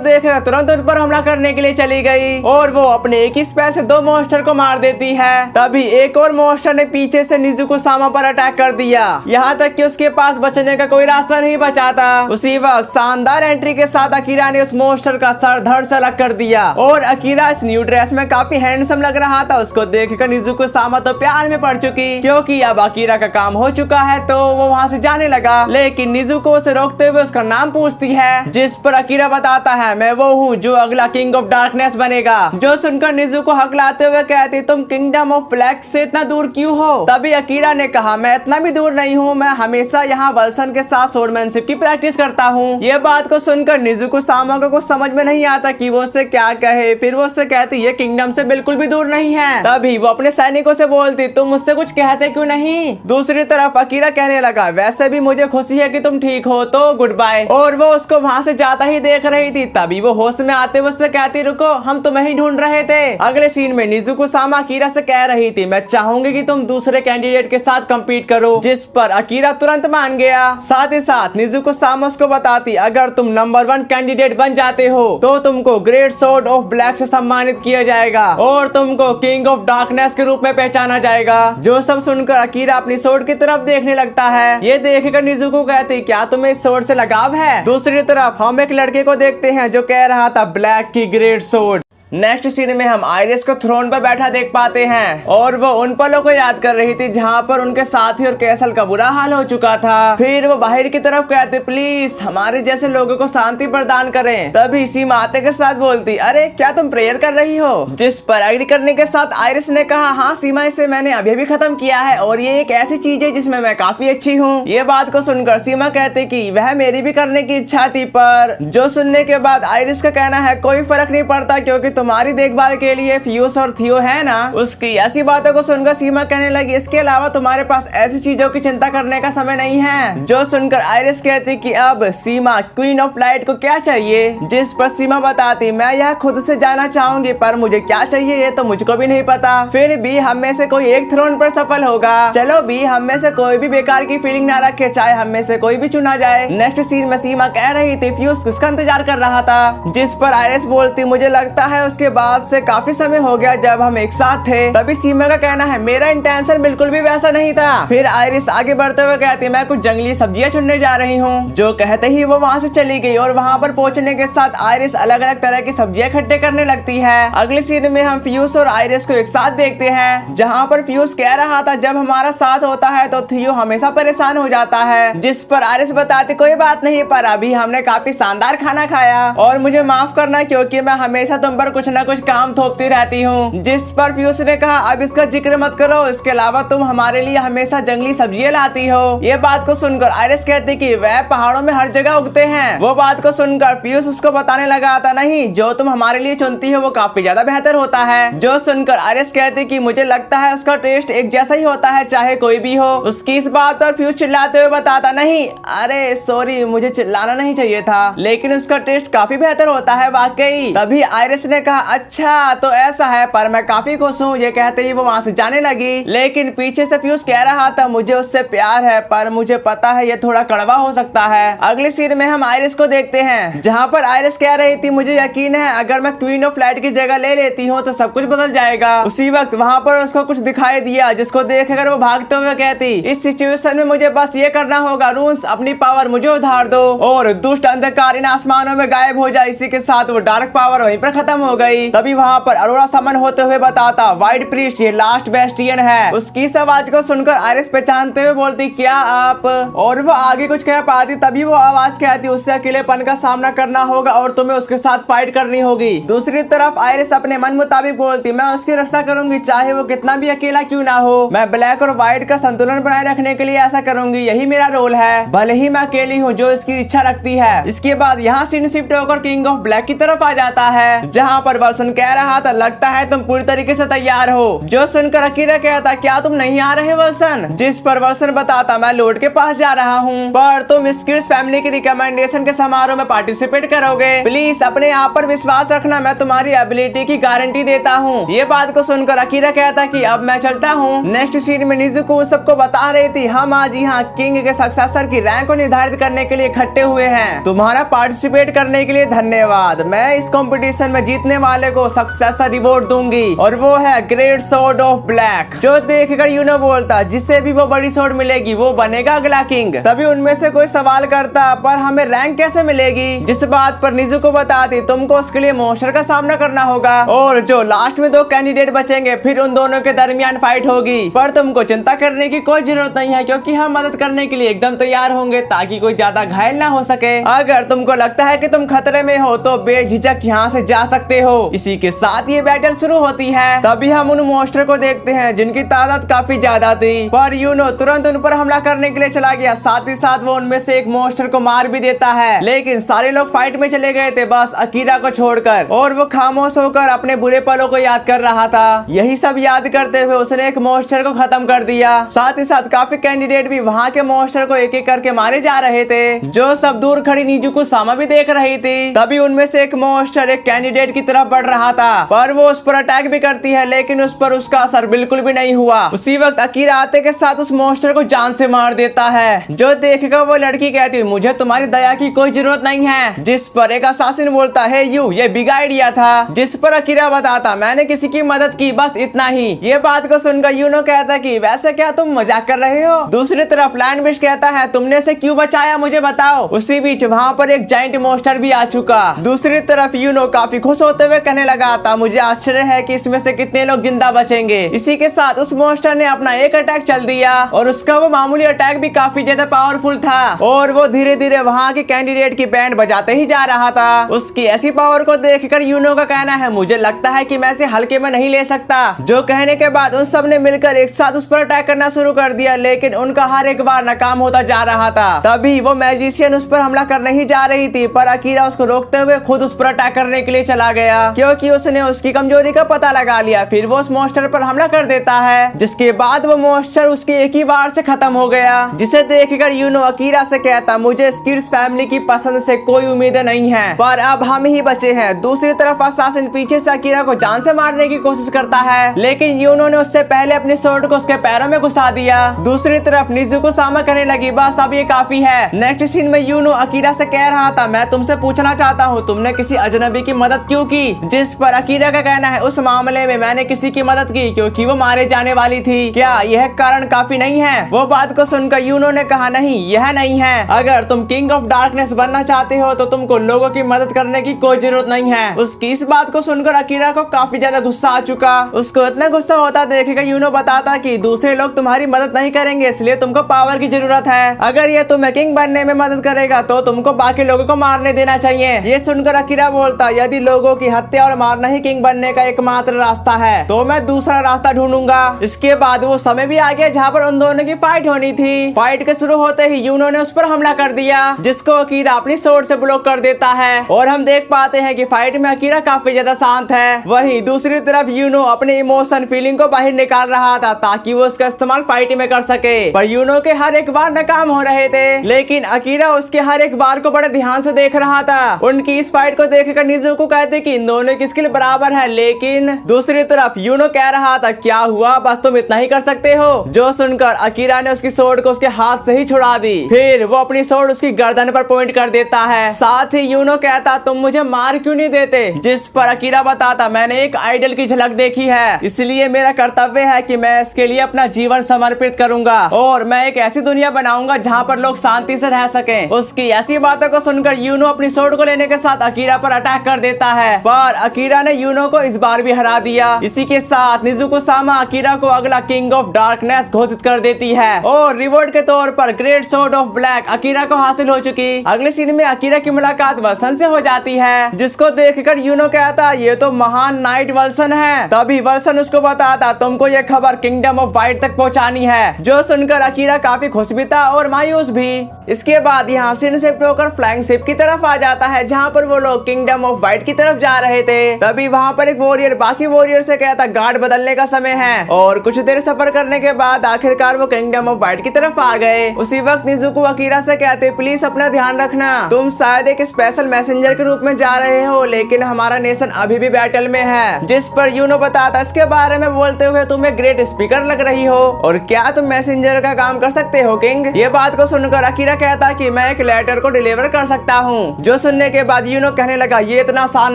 देखकर तुरंत उन पर हमला करने के लिए चली गई और वो अपने एक ही स्पेस से 2 मोस्टर को मार देती है। तभी एक और मोस्टर ने पीछे से निजुको सामा पर अटैक कर दिया। यहाँ तक कि उसके पास बचने का कोई रास्ता नहीं बचा था। उसी वक्त शानदार एंट्री के साथ अकीरा ने उस मोस्टर का सर धड़ से अलग कर दिया और अकीरा इस न्यू ड्रेस में काफी हैंडसम लग रहा था। उसको देखकर निजुको सामा तो प्यार में पड़ चुकी क्योंकि अब अकीरा का काम हो चुका है तो वो वहाँ से जाने लगा। लेकिन निजुको उसे रोकते हुए उसका नाम पूछती है जिस पर अकीरा बताता है मैं वो हूँ जो अगला किंग ऑफ डार्कनेस बनेगा। जो सुनकर निजुको हकलाते हुए कहती तुम किंगडम ऑफ ब्लैक से इतना दूर क्यों हो। तभी अकीरा ने कहा मैं इतना भी दूर नहीं हूँ, मैं हमेशा यहाँ वल्सन के साथ स्वॉर्डमैनशिप की प्रैक्टिस करता हूँ। ये बात को सुनकर निजुको सामा को कुछ समझ में नहीं आता कि वो उससे क्या कहे। फिर वो उससे कहती ये किंगडम से बिल्कुल भी दूर नहीं है। तभी वो अपने सैनिकों से बोलती तुम मुझसे कुछ कहते क्यों नहीं। दूसरी तरफ अकीरा कहने लगा वैसे भी मुझे खुशी है कि तुम ठीक हो तो गुड बाय। और वो उसको वहाँ से जाता ही देख रही थी। तभी वो होश में आते हुए उससे कहती रुको हम तुम्हें ही ढूंढ रहे थे। अगले सीन में निजुको सामा अकीरा से कह रही थी मैं चाहूंगी कि तुम दूसरे कैंडिडेट के साथ कम्पीट करो। जिस पर अकीरा तुरंत मान गया। साथ ही साथ निजुको सामा उसको बताती अगर तुम नंबर 1 कैंडिडेट बन जाते हो तो तुमको ग्रेट स्वॉर्ड ऑफ ब्लैक से सम्मानित किया जाएगा और तुमको किंग ऑफ डार्कनेस के रूप में पहचाना जाएगा। जो सब सुनकर अकीरा अपनी स्वॉर्ड की तरफ देखने लगता है। ये देखकर निजुको कहती क्या तुम्हें इस स्वॉर्ड से लगाव है। है। दूसरी तरफ हम एक लड़के को देखते हैं जो कह रहा था ब्लैक की ग्रेट सोर्ड। नेक्स्ट सीन में हम आयरिस को थ्रोन पर बैठा देख पाते हैं और वो उन पलों को याद कर रही थी जहाँ पर उनके साथी और कैसल का बुरा हाल हो चुका था। फिर वो बाहर की तरफ कहते प्लीज हमारे जैसे लोगों को शांति प्रदान करें। तभी सीमा आते के साथ बोलती अरे क्या तुम प्रेयर कर रही हो? जिस पर एग्री करने के साथ आयरिस ने कहा हाँ सीमा, इसे मैंने अभी भी खत्म किया है और ये एक ऐसी चीज है जिसमें मैं काफी अच्छी हूँ। ये बात को सुनकर सीमा कहते कि वह मेरी भी करने की इच्छा थी, पर जो सुनने के बाद आयरिस का कहना है कोई फर्क नहीं पड़ता क्योंकि तुम्हारी देखभाल के लिए फ्यूस और थियो है ना। उसकी ऐसी बातों को सुनकर सीमा कहने लगी इसके अलावा तुम्हारे पास ऐसी चीजों की चिंता करने का समय नहीं है। जो सुनकर आयरिस कहती कि अब सीमा क्वीन ऑफ लाइट को क्या चाहिए? जिस पर सीमा बताती मैं यह खुद से जाना चाहूंगी पर मुझे क्या चाहिए ये तो मुझको भी नहीं पता। फिर भी हम में से कोई एक थ्रोन पर सफल होगा। चलो भी हम में से कोई भी बेकार की फीलिंग ना रखे, चाहे हम में से कोई भी चुना जाए। नेक्स्ट सीन में सीमा कह रही थी फ्यूज किसका इंतजार कर रहा था। जिस पर आयरिस बोलती मुझे लगता है उसके बाद से काफी समय हो गया जब हम एक साथ थे। तभी सीमा का कहना है मेरा इंटेंशन बिल्कुल भी वैसा नहीं था। फिर आयरिस आगे बढ़ते हुए कहती मैं कुछ जंगली सब्जियां चुनने जा रही हूँ। जो कहते ही वो वहाँ से चली गई और वहाँ पर पहुँचने के साथ आयरिस अलग अलग तरह की सब्जियां इकट्ठे करने लगती है। अगले सीन में हम फ्यूज और आयरिस को एक साथ देखते हैं जहाँ पर फ्यूज कह रहा था जब हमारा साथ होता है तो थियो हमेशा परेशान हो जाता है। जिस पर आयरिस बताती कोई बात नहीं, पर अभी हमने काफी शानदार खाना खाया और मुझे माफ करना क्योंकि मैं हमेशा तुम पर कुछ न कुछ काम थोपती रहती हूँ। जिस पर फ्यूज ने कहा अब इसका जिक्र मत करो, इसके अलावा तुम हमारे लिए हमेशा जंगली सब्जियां लाती हो। ये बात को सुनकर आयरिस कहती कि वह पहाड़ों में हर जगह उगते हैं। वो बात को सुनकर फ्यूज उसको बताने लगा था नहीं, जो तुम हमारे लिए चुनती हो वो काफी ज्यादा बेहतर होता है। जो सुनकर आयरिस कहती कि मुझे लगता है उसका टेस्ट एक जैसा ही होता है चाहे कोई भी हो। उसकी इस बात पर फ्यूज चिल्लाते हुए बताता नहीं, अरे सॉरी मुझे चिल्लाना नहीं चाहिए था, लेकिन उसका टेस्ट काफी बेहतर होता है वाकई। तभी आयरिस ने कहा अच्छा तो ऐसा है, पर मैं काफी खुश हूँ। ये कहते ही वो वहाँ से जाने लगी, लेकिन पीछे से फ्यूज कह रहा था मुझे उससे प्यार है पर मुझे पता है ये थोड़ा कड़वा हो सकता है। अगले सीन में हम आयरिस को देखते हैं जहाँ पर आयरिस कह रही थी मुझे यकीन है अगर मैं क्वीन ऑफ लाइट की जगह ले लेती हूँ तो सब कुछ बदल जाएगा। उसी वक्त वहाँ पर उसको कुछ दिखाई दिया जिसको देखकर वो भागते हुए कहती इस सिचुएशन में मुझे बस ये करना होगा रून्स अपनी पावर मुझे उधार दो और दुष्ट अंधकार इन आसमानों में गायब हो जाए। इसी के साथ वो डार्क पावर वहीं पर खत्म हो गई। तभी वहाँ पर अरोरा समन होते हुए बताता व्हाइट प्रीस्ट ये लास्ट बेस्टियन है। उसकी इस आवाज को सुनकर आयरिस पहचानते हुए बोलती क्या आप, और वो आगे कुछ कह पाती तभी वो आवाज कहती उससे अकेलेपन का सामना करना होगा और तुम्हें उसके साथ फाइट करनी होगी। दूसरी तरफ आयरिस अपने मन मुताबिक बोलती मैं उसकी रक्षा करूंगी चाहे वो कितना भी अकेला क्यों ना हो। मैं ब्लैक और व्हाइट का संतुलन बनाए रखने के लिए ऐसा करूंगी, यही मेरा रोल है, भले ही मैं अकेली हूँ जो इसकी इच्छा रखती है। इसके बाद यहाँ सीन शिफ्ट होकर किंग ऑफ ब्लैक की तरफ आ जाता है जहाँ पर वल्सन कह रहा था लगता है तुम पूरी तरीके से तैयार हो। जो सुनकर अकीरा कहता क्या तुम नहीं आ रहे वल्सन? जिस पर वल्सन बताता मैं लॉर्ड के पास जा रहा हूँ पर तुम स्किड्स फैमिली की रिकमेंडेशन के समारोह में पार्टिसिपेट करोगे। प्लीज अपने आप पर विश्वास रखना, मैं तुम्हारी एबिलिटी की गारंटी देता हूँ। ये बात को सुनकर अकीरा कहता कि अब मैं चलता हूँ। नेक्स्ट सीन में निजुको सबको बता रही थी हम आज यहाँ किंग के सक्सेसर की रैंक को निर्धारित करने के लिए इकट्ठे हुए हैं। तुम्हारा पार्टिसिपेट करने के लिए धन्यवाद। मैं इस कंपटीशन में जीतने वाले को सक्सेसर रिवॉर्ड दूंगी और वो है ग्रेट सोर्ड ऑफ ब्लैक। जो देखकर यूनो बोलता जिसे भी वो बड़ी सोर्ड मिलेगी वो बनेगा अगला किंग। तभी उनमें से कोई सवाल करता पर हमें रैंक कैसे मिलेगी? जिस बात पर निजुको बताती तुमको उसके लिए मॉन्स्टर का सामना करना होगा और जो लास्ट में 2 कैंडिडेट बचेंगे फिर उन दोनों के दरमियान फाइट होगी। पर तुमको चिंता करने की कोई जरूरत नहीं है क्योंकि हम मदद करने के लिए एकदम तैयार होंगे ताकि कोई ज्यादा घायल ना हो सके। अगर तुमको लगता है कि तुम खतरे में हो तो बेझिझक यहाँ से जा सकते हो। इसी के साथ ये बैटल शुरू होती है। तभी हम उन मॉन्स्टर को देखते हैं जिनकी तादाद काफी ज्यादा थी, पर यूनो तुरंत उन पर हमला करने के लिए चला गया। साथ ही साथ वो उनमें से एक मॉन्स्टर को मार भी देता है, लेकिन सारे लोग फाइट में चले गए थे बस अकीरा को छोड़कर, और वो खामोश होकर अपने बुरे पलों को याद कर रहा था। यही सब याद करते हुए उसने एक मॉन्स्टर को खत्म कर दिया। साथ ही साथ काफी कैंडिडेट भी वहाँ के मॉन्स्टर को एक एक करके मारे जा रहे थे। जो सब दूर खड़ी निजुको सामा भी देख रही थी। तभी उनमें से एक मॉन्स्टर एक कैंडिडेट की तरफ बढ़ रहा था, पर वो उस पर अटैक भी करती है, लेकिन उस पर उसका असर बिल्कुल भी नहीं हुआ। उसी वक्त अकीरा आते के साथ उस मॉन्स्टर को जान से मार देता है, जो देखकर वो लड़की कहती मुझे तुम्हारी दया की कोई जरूरत नहीं है। जिस पर एक असासिन बोलता है ये बिग आइडिया था। जिस पर अकीरा बताता मैंने किसी की मदद की, बस इतना ही। ये बात को सुनकर यूनो कहता कि वैसे क्या तुम मजाक कर रहे हो। दूसरी तरफ लैंडबिश कहता है तुमने इसे क्यों बचाया मुझे बताओ। उसी बीच वहाँ पर एक जाइंट मॉन्स्टर भी आ चुका। दूसरी तरफ यूनो काफी खुश होते हुए कहने लगा था मुझे आश्चर्य है कि इसमें से कितने लोग जिंदा बचेंगे। इसी के साथ उस मॉन्स्टर ने अपना एक अटैक चल दिया और उसका वो मामूली अटैक भी काफी ज्यादा पावरफुल था और वो धीरे धीरे वहाँ के कैंडिडेट की बैंड बजाते ही जा रहा था। उसकी ऐसी पावर को देखकर यूनो का कहना है मुझे लगता है कि मैं इसे हल्के में नहीं ले सकता। जो कहने के बाद उन सब ने मिलकर एक साथ उस पर अटैक करना शुरू कर दिया, लेकिन उनका हर एक बार नाकाम होता जा रहा था। तभी वो मैजिशियन उस पर हमला करने ही जा रही थी, पर अकीरा उसको रोकते हुए खुद उस पर अटैक करने के लिए चला गया, क्योंकि उसने उसकी कमजोरी का पता लगा लिया। फिर वो उस मॉन्स्टर पर हमला कर देता है, जिसके बाद वो मॉन्स्टर उसके एक ही बार से खत्म हो गया। जिसे देखकर यूनो अकीरा से कहता मुझे स्किड्स फैमिली की पसंद से कोई उम्मीद नहीं है, पर अब हम ही बचे हैं। दूसरी तरफ असासिन पीछे से अकीरा को जान से मारने की कोशिश करता है, लेकिन यूनो ने उससे पहले अपनी स्वॉर्ड को उसके पैरों में घुसा दिया। दूसरी तरफ निजुको सामा कहने लगी बस अब ये काफी है। नेक्स्ट सीन में यूनो अकीरा से कह रहा था मैं तुमसे पूछना चाहता हूँ तुमने किसी अजनबी की मदद क्यों की। जिस पर अकीरा का कहना है उस मामले में मैंने किसी की मदद की क्योंकि वो मारे जाने वाली थी। क्या यह कारण काफी नहीं है। वो बात को सुनकर यूनो ने कहा नहीं यह नहीं है। अगर तुम किंग ऑफ डार्कनेस बनना चाहते हो तो तुमको लोगों की मदद करने की कोई जरूरत नहीं है। उसकी इस बात को सुनकर अकीरा को काफी ज्यादा गुस्सा आ चुका। उसको इतना गुस्सा होता देखकर यूनो बताता कि दूसरे लोग तुम्हारी मदद नहीं करेंगे, इसलिए तुमको पावर की जरूरत है। अगर ये तुम्हें किंग बनने में मदद करेगा तो तुमको बाकी लोगों को मारने देना चाहिए। ये सुनकर अकीरा बोलता यदि लोगों की हत्या और मारना ही किंग बनने का एकमात्र रास्ता है तो मैं दूसरा रास्ता ढूंढूंगा। इसके बाद वो समय भी आ गया जहाँ पर उन दोनों की फाइट होनी थी। फाइट के शुरू होते ही यूनो ने उस पर हमला कर दिया, जिसको अकीरा अपनी स्वॉर्ड से ब्लॉक कर देता है और हम देख पाते हैं कि फाइट में अकीरा काफी ज्यादा शांत है। वहीं दूसरी तरफ यूनो अपने इमोशन फीलिंग को बाहर निकाल रहा था ताकि वो उसका इस्तेमाल फाइट में कर सके, पर यूनो के हर एक बार नाकाम हो रहे थे। लेकिन अकीरा उसके हर एक बार को बड़े ध्यान से देख रहा था। उनकी इस फाइट को देखकर निजुको कहते कि इन दोनों की स्किल बराबर है, लेकिन दूसरी तरफ यूनो कह रहा था क्या हुआ बस तुम इतना ही कर सकते हो। जो सुनकर अकीरा ने उसकी स्वॉर्ड को उसके हाथ से ही छुड़ा दी। फिर वो अपनी स्वॉर्ड उसकी गर्दन पर पॉइंट कर देता है। साथ ही यूनो कहता तुम मुझे मार क्यों नहीं देते। जिस पर अकीरा बताता मैंने एक आइडल की झलक देखी है, इसलिए मेरा कर्तव्य है कि मैं इसके लिए अपना जीवन समर्पित करूंगा और मैं एक ऐसी दुनिया बनाऊंगा जहाँ पर लोग शांति से रह सकें। उसकी ऐसी बातों को सुनकर यूनो अपनी स्वॉर्ड को लेने के साथ अकीरा पर अटैक कर देता है, पर अकीरा ने यूनो को इस बार भी हरा दिया। इसी के साथ निजुको सामा अकीरा को अगला किंग ऑफ डार्कनेस घोषित कर देती है और रिवॉर्ड के तौर पर great sword of black Akira को हासिल हो चुकी। अगले सीन में अकीरा की मुलाकात वल्सन से हो जाती है, जिसको देखकर यूनो कहता ये तो महान नाइट वल्सन है। तभी वल्सन उसको बताता तुमको ये खबर किंगडम ऑफ वाइट तक पहुंचानी है। जो सुनकर अकीरा काफी खुश भी था और मायूस भी। इसके बाद यहाँ से शिफ्ट होकर फ्लाइंग शिप की तरफ आ जाता है, जहाँ पर वो लोग किंगडम ऑफ वाइट की तरफ जा रहे थे। तभी वहाँ पर एक वॉरियर बाकी वॉरियर से कहता गार्ड बदलने का समय है और कुछ देर सफर करने के बाद आखिरकार वो किंगडम ऑफ वाइट की तरफ आ गए। उसी वक्त निजुको अकीरा से कहते प्लीज अपना ध्यान रखना, तुम शायद एक स्पेशल मैसेंजर के रूप में जा रहे हो लेकिन हमारा नेशन अभी भी बैटल में है। जिस पर यूनो बताता इसके बारे में बोलते हुए तुम एक ग्रेट स्पीकर लग रही हो और क्या तुम मैसेंजर का काम कर सकते हो किंग। ये बात को सुनकर अकीरा कहता कि मैं एक लेटर को डिलीवर कर सकता हूँ। जो सुनने के बाद यूनो कहने लगा ये इतना आसान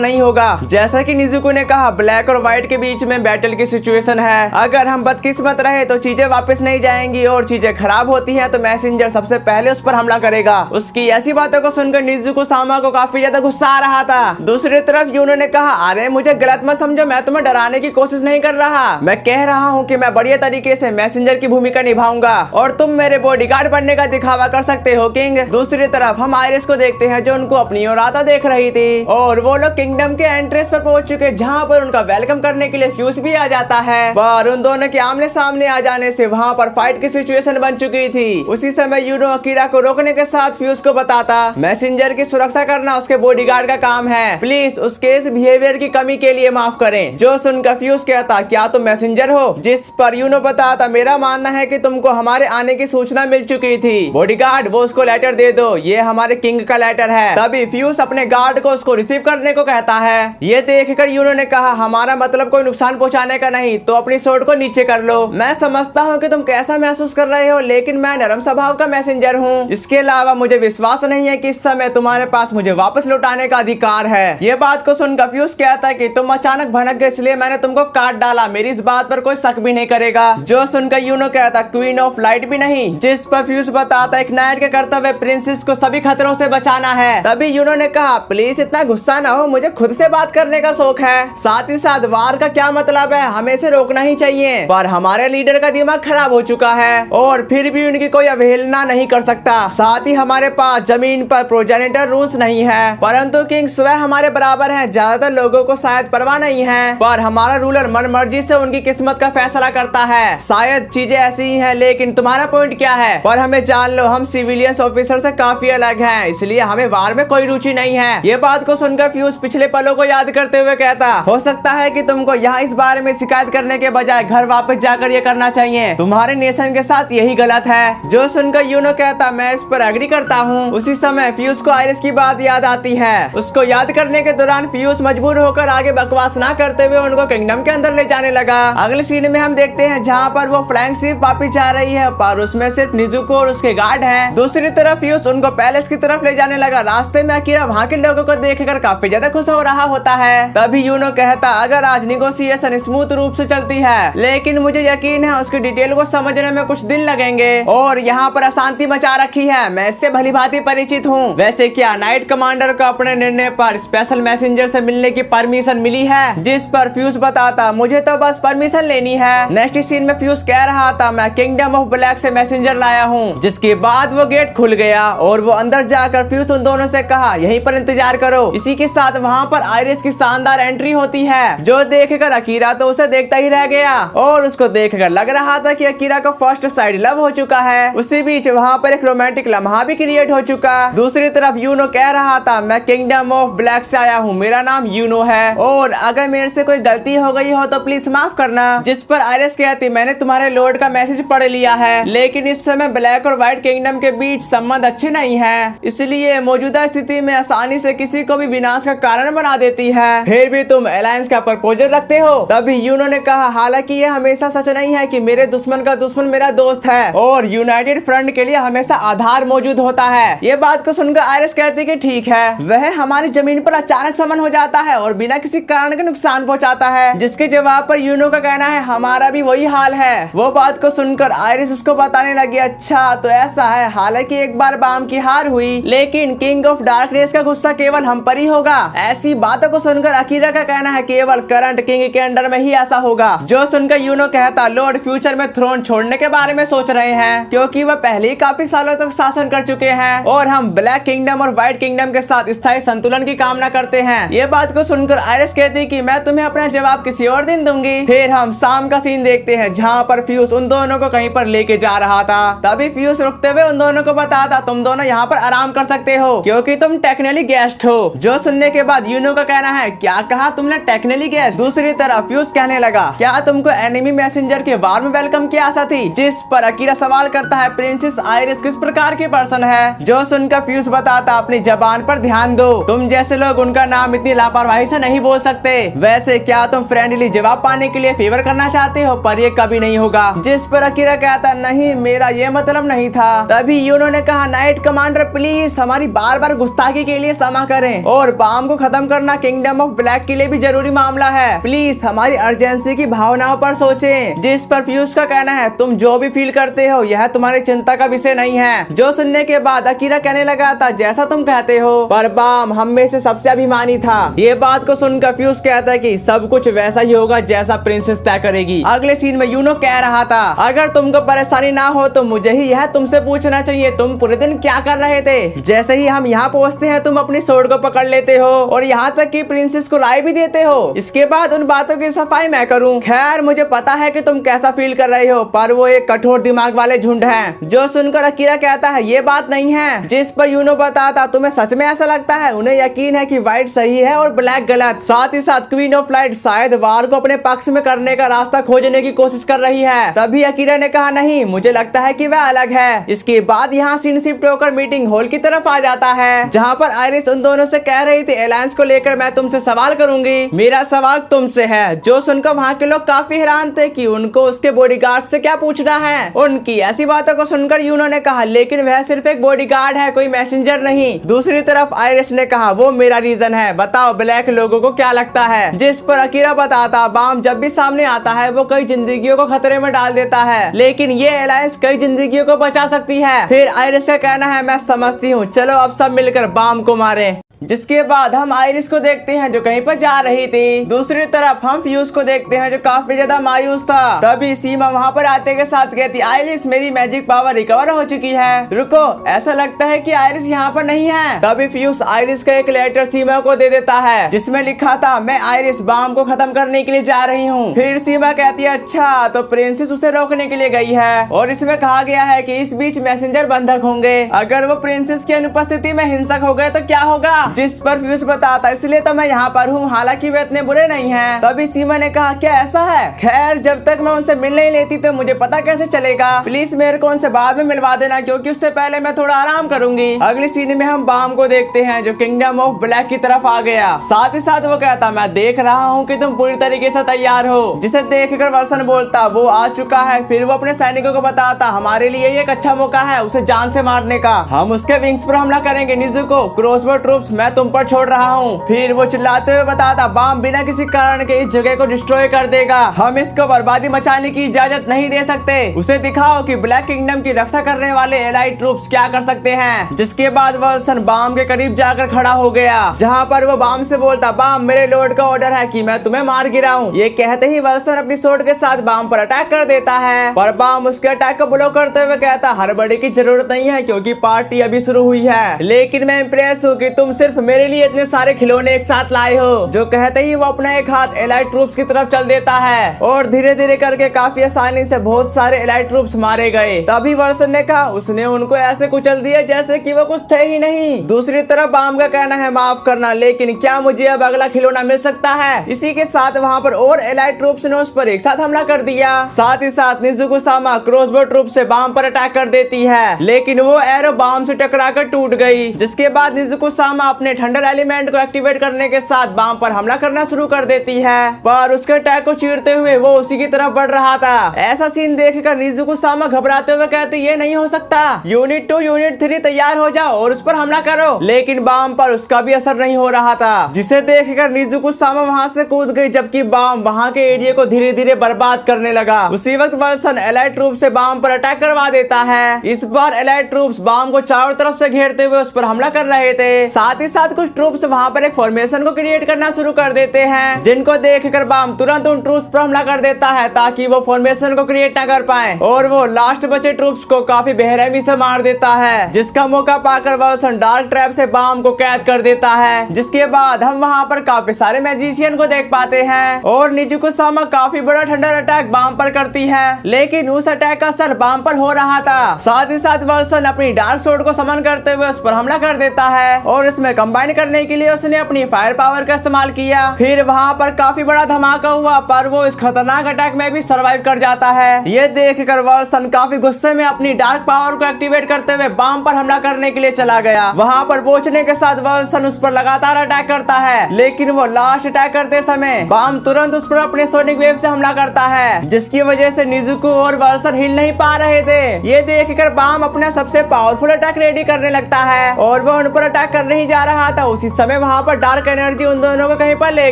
नहीं होगा। जैसा कि निजुको ने कहा ब्लैक और व्हाइट के बीच में बैटल की सिचुएशन है, अगर हम बदकिस्मत रहे तो चीजें वापस नहीं जाएंगी और चीजें खराब होती हैं तो मैसेंजर सबसे पहले उस पर हमला करेगा। उसकी ऐसी बातों को सुनकर निजुको सामा को काफी ज्यादा गुस्सा आ रहा था। दूसरी तरफ यूनो ने कहा अरे मुझे गलत मत समझो, मैं तुम्हें डराने की कोशिश नहीं कर रहा, मैं कह रहा हूँ कि मैं बढ़िया तरीके से मैसेंजर की भूमिका निभाऊंगा और तुम मेरे बॉडीगार्ड बनने का दिखावा कर सकते हो किंग। दूसरी तरफ हम आयरिस को देखते हैं जो उनको अपनी ओर आता देख रही थी और वो लोग किंगडम के एंट्रेंस पर पहुंच चुके, जहाँ पर उनका वेलकम करने के लिए फ्यूज भी आ जाता है। पर उन दोनों के आमने सामने आ जाने से वहाँ पर फाइट की सिचुएशन बन चुकी थी। उसी समय यूनो अकीरा को रोकने के साथ फ्यूज को बताता मैसेंजर की सुरक्षा करना उसके बॉडीगार्ड का काम है, प्लीज उसके इस बिहेवियर की कमी के लिए माफ करें। जो सुनकर फ्यूज कहता क्या तुम मैसेंजर हो। जिस पर यूनो बताता मेरा मानना है कि तुमको हमारे आने की सूचना मिल चुकी थी, बॉडीगार्ड वो उसको लेटर दे दो, ये हमारे किंग का लेटर है। तभी फ्यूज अपने गार्ड को उसको रिसीव करने को कहता है। ये देखकर यूनो ने कहा, हमारा मतलब कोई नुकसान पहुंचाने का नहीं, तो अपनी सोर्ड को नीचे कर लो। मैं समझता हूँ कि तुम कैसा महसूस कर रहे हो, लेकिन मैं नरम स्वभाव का मैसेंजर हूँ। इसके अलावा मुझे विश्वास नहीं है कि इस समय तुम्हारे पास मुझे वापस लौटाने का अधिकार है। ये बात को सुनकर फ्यूज कहता है कि तुम अचानक भनक गए, इसलिए मैंने तुमको काट डाला। मेरी इस बात पर कोई शक भी नहीं करेगा। जो सुनकर यूनो कहता, क्वीन ऑफ लाइट भी नहीं। जिस पर फ्यूज बताता, एक नाइट का कर्तव्य प्रिंसेस को सभी खतरों से बचाना है। तभी यूनो ने कहा, प्लीज इतना गुस्सा ना हो, मुझे खुद से बात करने का शौक है। साथ ही साथ वार का क्या मतलब है, हमें इसे रोकना ही चाहिए। पर हमारे लीडर का दिमाग खराब हो चुका है और फिर भी उनकी कोई अवहेलना नहीं कर सकता। साथ ही हमारे पास जमीन पर प्रोजेनिटर रूल्स नहीं है, परंतु किंग स्वयं हमारे बराबर हैं। ज्यादातर लोगों को शायद परवाह नहीं है, पर हमारा रूलर मन मर्जी से उनकी किस्मत का फैसला करता है। शायद चीजें ऐसी ही हैं, लेकिन तुम्हारा पॉइंट क्या है? पर हमें जान लो, हम सिविलियंस ऑफिसर से काफी अलग हैं, इसलिए हमें वार में कोई रुचि नहीं है। ये बात को सुनकर फ्यूज पिछले पलों को याद करते हुए कहता, हो सकता है कि तुमको यहाँ इस बारे में शिकायत करने के बजाय घर वापस जाकर ये करना चाहिए। तुम्हारे नेशन के साथ यही गलत है। जो सुनकर यूनो कहता, मैं इस पर एग्री करता हूँ। उसी समय फ्यूज को आयरिस की बात याद आती है। उसको याद करने के दौरान फ्यूज मजबूर होकर आगे बकवास ना करते हुए उनको किंगडम के अंदर ले जाने लगा। अगले सीन में हम देखते हैं जहाँ पर वो फ्लैगशिप वापस जा रही है, पर उसमें सिर्फ निजुको और उसके गार्ड हैं। दूसरी तरफ फ्यूज उनको पैलेस की तरफ ले जाने लगा। रास्ते में अकीरा वहाँ के लोगों को देखकर काफी ज्यादा खुश हो रहा होता है। तभी यूनो कहता, अगर आज निगोशिएशन स्मूथ रूप से चलती है, लेकिन मुझे यकीन है उसकी डिटेल को समझने में कुछ दिन लगेंगे। और यहाँ पर अशांति मचा रखी है, मैं इससे भली भांति परिचित हूँ। वैसे क्या नाइट कमांडर को अपने निर्णय पर स्पेशल मैसेंजर से मिलने की परमिशन मिली है? जिस पर फ्यूज बताता, मुझे तो बस परमिशन लेनी है। नेक्स्ट सीन में फ्यूज कह रहा था, मैं किंगडम ऑफ ब्लैक से मैसेंजर लाया हूँ। जिसके बाद वो गेट खुल गया और वो अंदर जाकर फ्यूज उन दोनों से कहा, यहीं पर इंतजार करो। इसी के साथ वहाँ पर आयरिस की शानदार एंट्री होती है। जो देखकर अकीरा तो उसे देखता ही रह गया और उसको देखकर लग रहा था कि अकीरा का फर्स्ट साइड लव हो चुका है। उसी बीच वहाँ पर एक रोमांटिक लम्हा भी क्रिएट हो चुका। दूसरी तरफ यूनो कह रहा था, मैं किंगडम ऑफ ब्लैक से आया हूँ, मेरा नाम यूनो है और अगर मेरे से कोई गलती हो गई हो तो प्लीज माफ करना। जिस पर आयरिस कहती, मैंने तुम्हारे लॉर्ड का मैसेज पढ़ लिया है, लेकिन इस समय ब्लैक और व्हाइट किंगडम के बीच संबंध अच्छे नहीं है, इसलिए मौजूदा स्थिति में आसानी से किसी को भी विनाश का कारण बना देती है। फिर भी तुम अलायंस का प्रपोजल रखते हो। तभी यूनो ने कहा, हालांकि ये हमेशा सच नहीं है कि मेरे दुश्मन का दुश्मन मेरा दोस्त है और यूनाइटेड फ्रंट के लिए हमेशा आधार मौजूद होता है। ये बात को सुनकर आयरिस कहती कि ठीक है, वह हमारी जमीन पर अचानक समन हो जाता है और बिना किसी कारण के नुकसान पहुंचाता है। जिसके जवाब पर यूनो का कहना है, हमारा भी वही हाल है। वो बात को सुनकर आयरिस उसको बताने लगी, अच्छा तो ऐसा है, हालांकि एक बार बाम की हार हुई, लेकिन किंग ऑफ डार्कनेस का गुस्सा केवल हम पर ही होगा। ऐसी बातों को सुनकर अकीरा का कहना है, केवल करंट किंग के अंडर में ही ऐसा होगा। जो सुनकर यूनो कहता, लॉर्ड फ्यूचर में थ्रोन छोड़ने के बारे में सोच रहे हैं, क्योंकि वह पहले ही काफी सालों तक शासन कर चुके हैं और हम ब्लैक किंगडम और व्हाइट किंगडम के साथ स्थायी संतुलन की कामना करते हैं। ये बात को सुनकर आयरिस कहती कि मैं तुम्हें अपना जवाब किसी और दिन दूंगी। फिर हम शाम का सीन देखते हैं जहाँ पर फ्यूज उन दोनों को कहीं पर लेके जा रहा था। तभी फ्यूज रुकते हुए उन दोनों को बताता, तुम दोनों यहाँ पर आराम कर सकते हो क्योंकि तुम टेक्निकली गेस्ट हो। जो सुनने के बाद यूनो का कहना है, क्या कहा तुमने, टेक्निकली गेस्ट? दूसरी तरफ फ्यूज कहने लगा, क्या तुमको एनिमी मैसेंजर के वार्म वेलकम की आशा थी? जिस पर अकीरा सवाल करता है, प्रिंसेस आयरिस किस प्रकार की पर्सन है? जो सुनकर फ्यूज बताता, अपनी जबान पर ध्यान दो, तुम जैसे लोग उनका नाम इतनी लापरवाही से नहीं बोल सकते। वैसे क्या तुम फ्रेंडली जवाब पाने के लिए फेवर करना चाहते हो, पर ये कभी नहीं होगा। जिस पर अकीरा कहता, नहीं मेरा ये मतलब नहीं था। तभी यूनो ने कहा, नाइट कमांडर प्लीज हमारी बार बार गुस्ताखी के लिए क्षमा करें और बाम को खत्म करना किंगडम ऑफ ब्लैक के लिए भी जरूरी मामला है, प्लीज हमारी अर्जेंसी की भावनाओं पर सोचें। जिस पर फ्यूज का कहना है, तुम जो भी फील करते हो यह तुम्हारी चिंता का विषय नहीं है। जो सुनने के बाद अकीरा कहने लगा था, जैसा तुम कहते हो, पर बाम हम में से सबसे अभिमानी था। ये बात को सुनकर फ्यूज कहता है कि सब कुछ वैसा ही होगा जैसा प्रिंसेस तय करेगी। अगले सीन में यूनो कह रहा था, अगर तुमको परेशानी ना हो तो मुझे ही यह तुमसे पूछना चाहिए, तुम पूरे दिन क्या कर रहे थे? जैसे ही हम यहाँ पहुँचते हैं तुम अपनी सोर्ड को पकड़ लेते हो और यहाँ तक कि प्रिंसेस को राय भी देते हो। इसके बाद उन बातों की सफाई मैं करूँ। खैर मुझे पता है कि तुम कैसा फील कर रहे हो, पर वो एक कठोर दिमाग वाले झुंड हैं। जो सुनकर अकीरा कहता है, ये बात नहीं है। जिस पर यूनो बताता, तुम्हें सच में ऐसा लगता है? उन्हें यकीन है कि व्हाइट सही है और ब्लैक गलत। साथ ही साथ क्वीन ऑफ लाइट शायद वार को अपने पक्ष में करने का रास्ता खोजने की कोशिश कर रही है। तभी अकीरा ने कहा, नहीं मुझे लगता है कि वह अलग है। इसके बाद यहाँ सीन शिफ्ट होकर मीटिंग हॉल की तरफ आ जाता है जहाँ पर आयरिस उन दोनों से कह रही थी अलायंस को लेकर मैं तुमसे सवाल करूंगी। मेरा सवाल तुमसे है। जो सुनकर वहाँ के लोग काफी हैरान थे कि उनको उसके बॉडीगार्ड से क्या पूछना है। उनकी ऐसी बातों को सुनकर यूनो ने कहा लेकिन वह सिर्फ एक बॉडीगार्ड है, कोई मैसेंजर नहीं। दूसरी तरफ आयरिस ने कहा वो मेरा रीजन है, बताओ ब्लैक लोगों को क्या लगता है। जिस पर अकीरा बताता बाम जब भी सामने आता है वो कई जिंदगियों को खतरे में डाल देता है, लेकिन ये अलायंस कई जिंदगियों को बचा सकती है। फिर आयरिस का कहना है मैं समझती हूँ, चलो अब सब मिलकर बाम को मारें। जिसके बाद हम आयरिस को देखते हैं जो कहीं पर जा रही थी। दूसरी तरफ हम फ्यूज को देखते हैं जो काफी ज्यादा मायूस था। तभी सीमा वहाँ पर आते के साथ कहती आयरिस मेरी मैजिक पावर रिकवर हो चुकी है, रुको ऐसा लगता है कि आयरिस यहाँ पर नहीं है। तभी फ्यूज आयरिस का एक लेटर सीमा को दे देता है जिसमें लिखा था मैं आयरिस बाम को खत्म करने के लिए जा रही हूँ। फिर सीमा कहती है अच्छा तो प्रिंसेस उसे रोकने के लिए गई है और इसमें कहा गया है कि इस बीच मैसेंजर बंधक होंगे, अगर वो प्रिंसेस की अनुपस्थिति में हिंसक हो गए तो क्या होगा। जिस पर फ्यूज बताता इसलिए तो मैं यहाँ पर हूँ, हालांकि वे इतने बुरे नहीं हैं। तभी सीमा ने कहा क्या ऐसा है, खैर जब तक मैं उनसे मिल नहीं लेती तो मुझे पता कैसे चलेगा, प्लीज मेरे को उनसे बाद में मिलवा देना क्योंकि उससे पहले मैं थोड़ा आराम करूंगी। अगली सीन में हम बाम को देखते हैं जो किंगडम ऑफ ब्लैक की तरफ आ गया। साथ ही साथ वो कहता मैं देख रहा हूँ कि तुम पूरी तरीके से तैयार हो। जिसे देखकर वर्सन बोलता वो आ चुका है। फिर वो अपने सैनिकों को बताता हमारे लिए ये एक अच्छा मौका है उसे जान से मारने का, हम उसके विंग्स पर हमला करेंगे। निजुको क्रॉसबो ट्रूप्स मैं तुम पर छोड़ रहा हूँ। फिर वो चिल्लाते हुए बताता बाम बिना किसी कारण के इस जगह को डिस्ट्रॉय कर देगा, हम इसको बर्बादी मचाने की इजाजत नहीं दे सकते। उसे दिखाओ कि ब्लैक किंगडम की रक्षा करने वाले एलाइड ट्रूप्स क्या कर सकते हैं। जिसके बाद वर्सन बाम के करीब जाकर खड़ा हो गया जहाँ पर वो बाम से बोलता बाम मेरे लॉर्ड का ऑर्डर है कि मैं तुम्हें मार गिराऊं। ये कहते ही वर्सन अपनी सोर्ड के साथ बाम पर अटैक कर देता है, पर बाम उसके अटैक को ब्लॉक करते हुए कहता हड़बड़ी की जरूरत नहीं है क्योंकि पार्टी अभी शुरू हुई है, लेकिन मैं इंप्रेस हूँ कि तुम सिर्फ मेरे लिए इतने सारे खिलौने एक साथ लाए हो। जो कहते ही वो अपना एक हाथ एलाइड ट्रूप्स की तरफ चल देता है और धीरे धीरे करके काफी आसानी से बहुत सारे एलाइड ट्रूप्स मारे गए। तभी वर्सन ने कहा उसने उनको ऐसे कुचल दिया जैसे कि वो कुछ थे ही नहीं। दूसरी तरफ बाम का कहना है माफ करना, लेकिन क्या मुझे अब अगला खिलौना मिल सकता है। इसी के साथ वहाँ पर और एलाइड ट्रूप्स ने उस पर एक साथ हमला कर दिया। साथ ही साथ निजुको सामा क्रॉसबो ट्रूप से बाम पर अटैक कर देती है, लेकिन वो एरो बाम से टकराकर टूट गई। जिसके बाद निजुको सामा अपने थंडर एलिमेंट को एक्टिवेट करने के साथ बाम पर हमला करना शुरू कर देती है, पर उसके अटैक को चीरते हुए वो उसी की तरफ बढ़ रहा था। ऐसा सीन देखकर निजुको सामा घबराते हुए कहती ये नहीं हो सकता, यूनिट 2 यूनिट 3 तैयार हो जाओ और उस पर हमला करो। लेकिन बाम पर उसका भी असर नहीं हो रहा था, जिसे देखकर निजुको सामा वहां से कूद गई जबकि बाम वहां के एरिया को धीरे धीरे बर्बाद करने लगा। उसी वक्त वर्सन एलाइड ट्रूप से बाम पर अटैक करवा देता है। इस बार एलाइड ट्रूप्स बाम को चारों तरफ से घेरते हुए उस पर हमला कर रहे थे। साथ ही साथ कुछ ट्रूप्स वहां पर एक फॉर्मेशन को क्रिएट करना शुरू कर देते हैं, जिनको देखकर बाम तुरंत उन ट्रूप्स पर हमला कर देता है ताकि वो फॉर्मेशन को क्रिएट ना कर पाए, और वो लास्ट बचे ट्रूप्स को काफी बेरहमी से मार देता है। जिसका मौका पाकर वर्सन डार्क ट्रैप से बाम को कैद कर देता है। जिसके बाद हम वहां पर काफी सारे मैजिशियन को देख पाते हैं और निजुको सामा काफी बड़ा थंडर अटैक बाम पर करती है, लेकिन उस अटैक का असर बाम पर हो रहा था। साथ ही साथ वर्सन अपनी डार्क सोर्ड को समन करते हुए उस पर हमला कर देता है और इसमें कंबाइन करने के लिए उसने अपनी फायर पावर का इस्तेमाल किया। फिर वहां पर काफी बड़ा धमाका हुआ, पर वो इस खतरनाक अटैक में भी सरवाइव कर जाता है। ये देखकर वर्सन काफी गुस्से में अपनी डार्क पावर को एक्टिवेट करते हुए बाम पर हमला करने के लिए चला गया। वहां पर पहुंचने के साथ वर्सन उस पर लगातार अटैक करता है, लेकिन वो लास्ट अटैक करते समय बाम तुरंत उस पर अपने सोनिक वेव से हमला करता है, जिसकी वजह से निजुको और वर्सन हिल नहीं पा रहे थे। ये देखकर बाम अपना सबसे पावरफुल अटैक रेडी करने लगता है और वो उन पर अटैक करने ही जा रहा था। उसी समय वहां पर डार्क एनर्जी उन दोनों को कहीं पर ले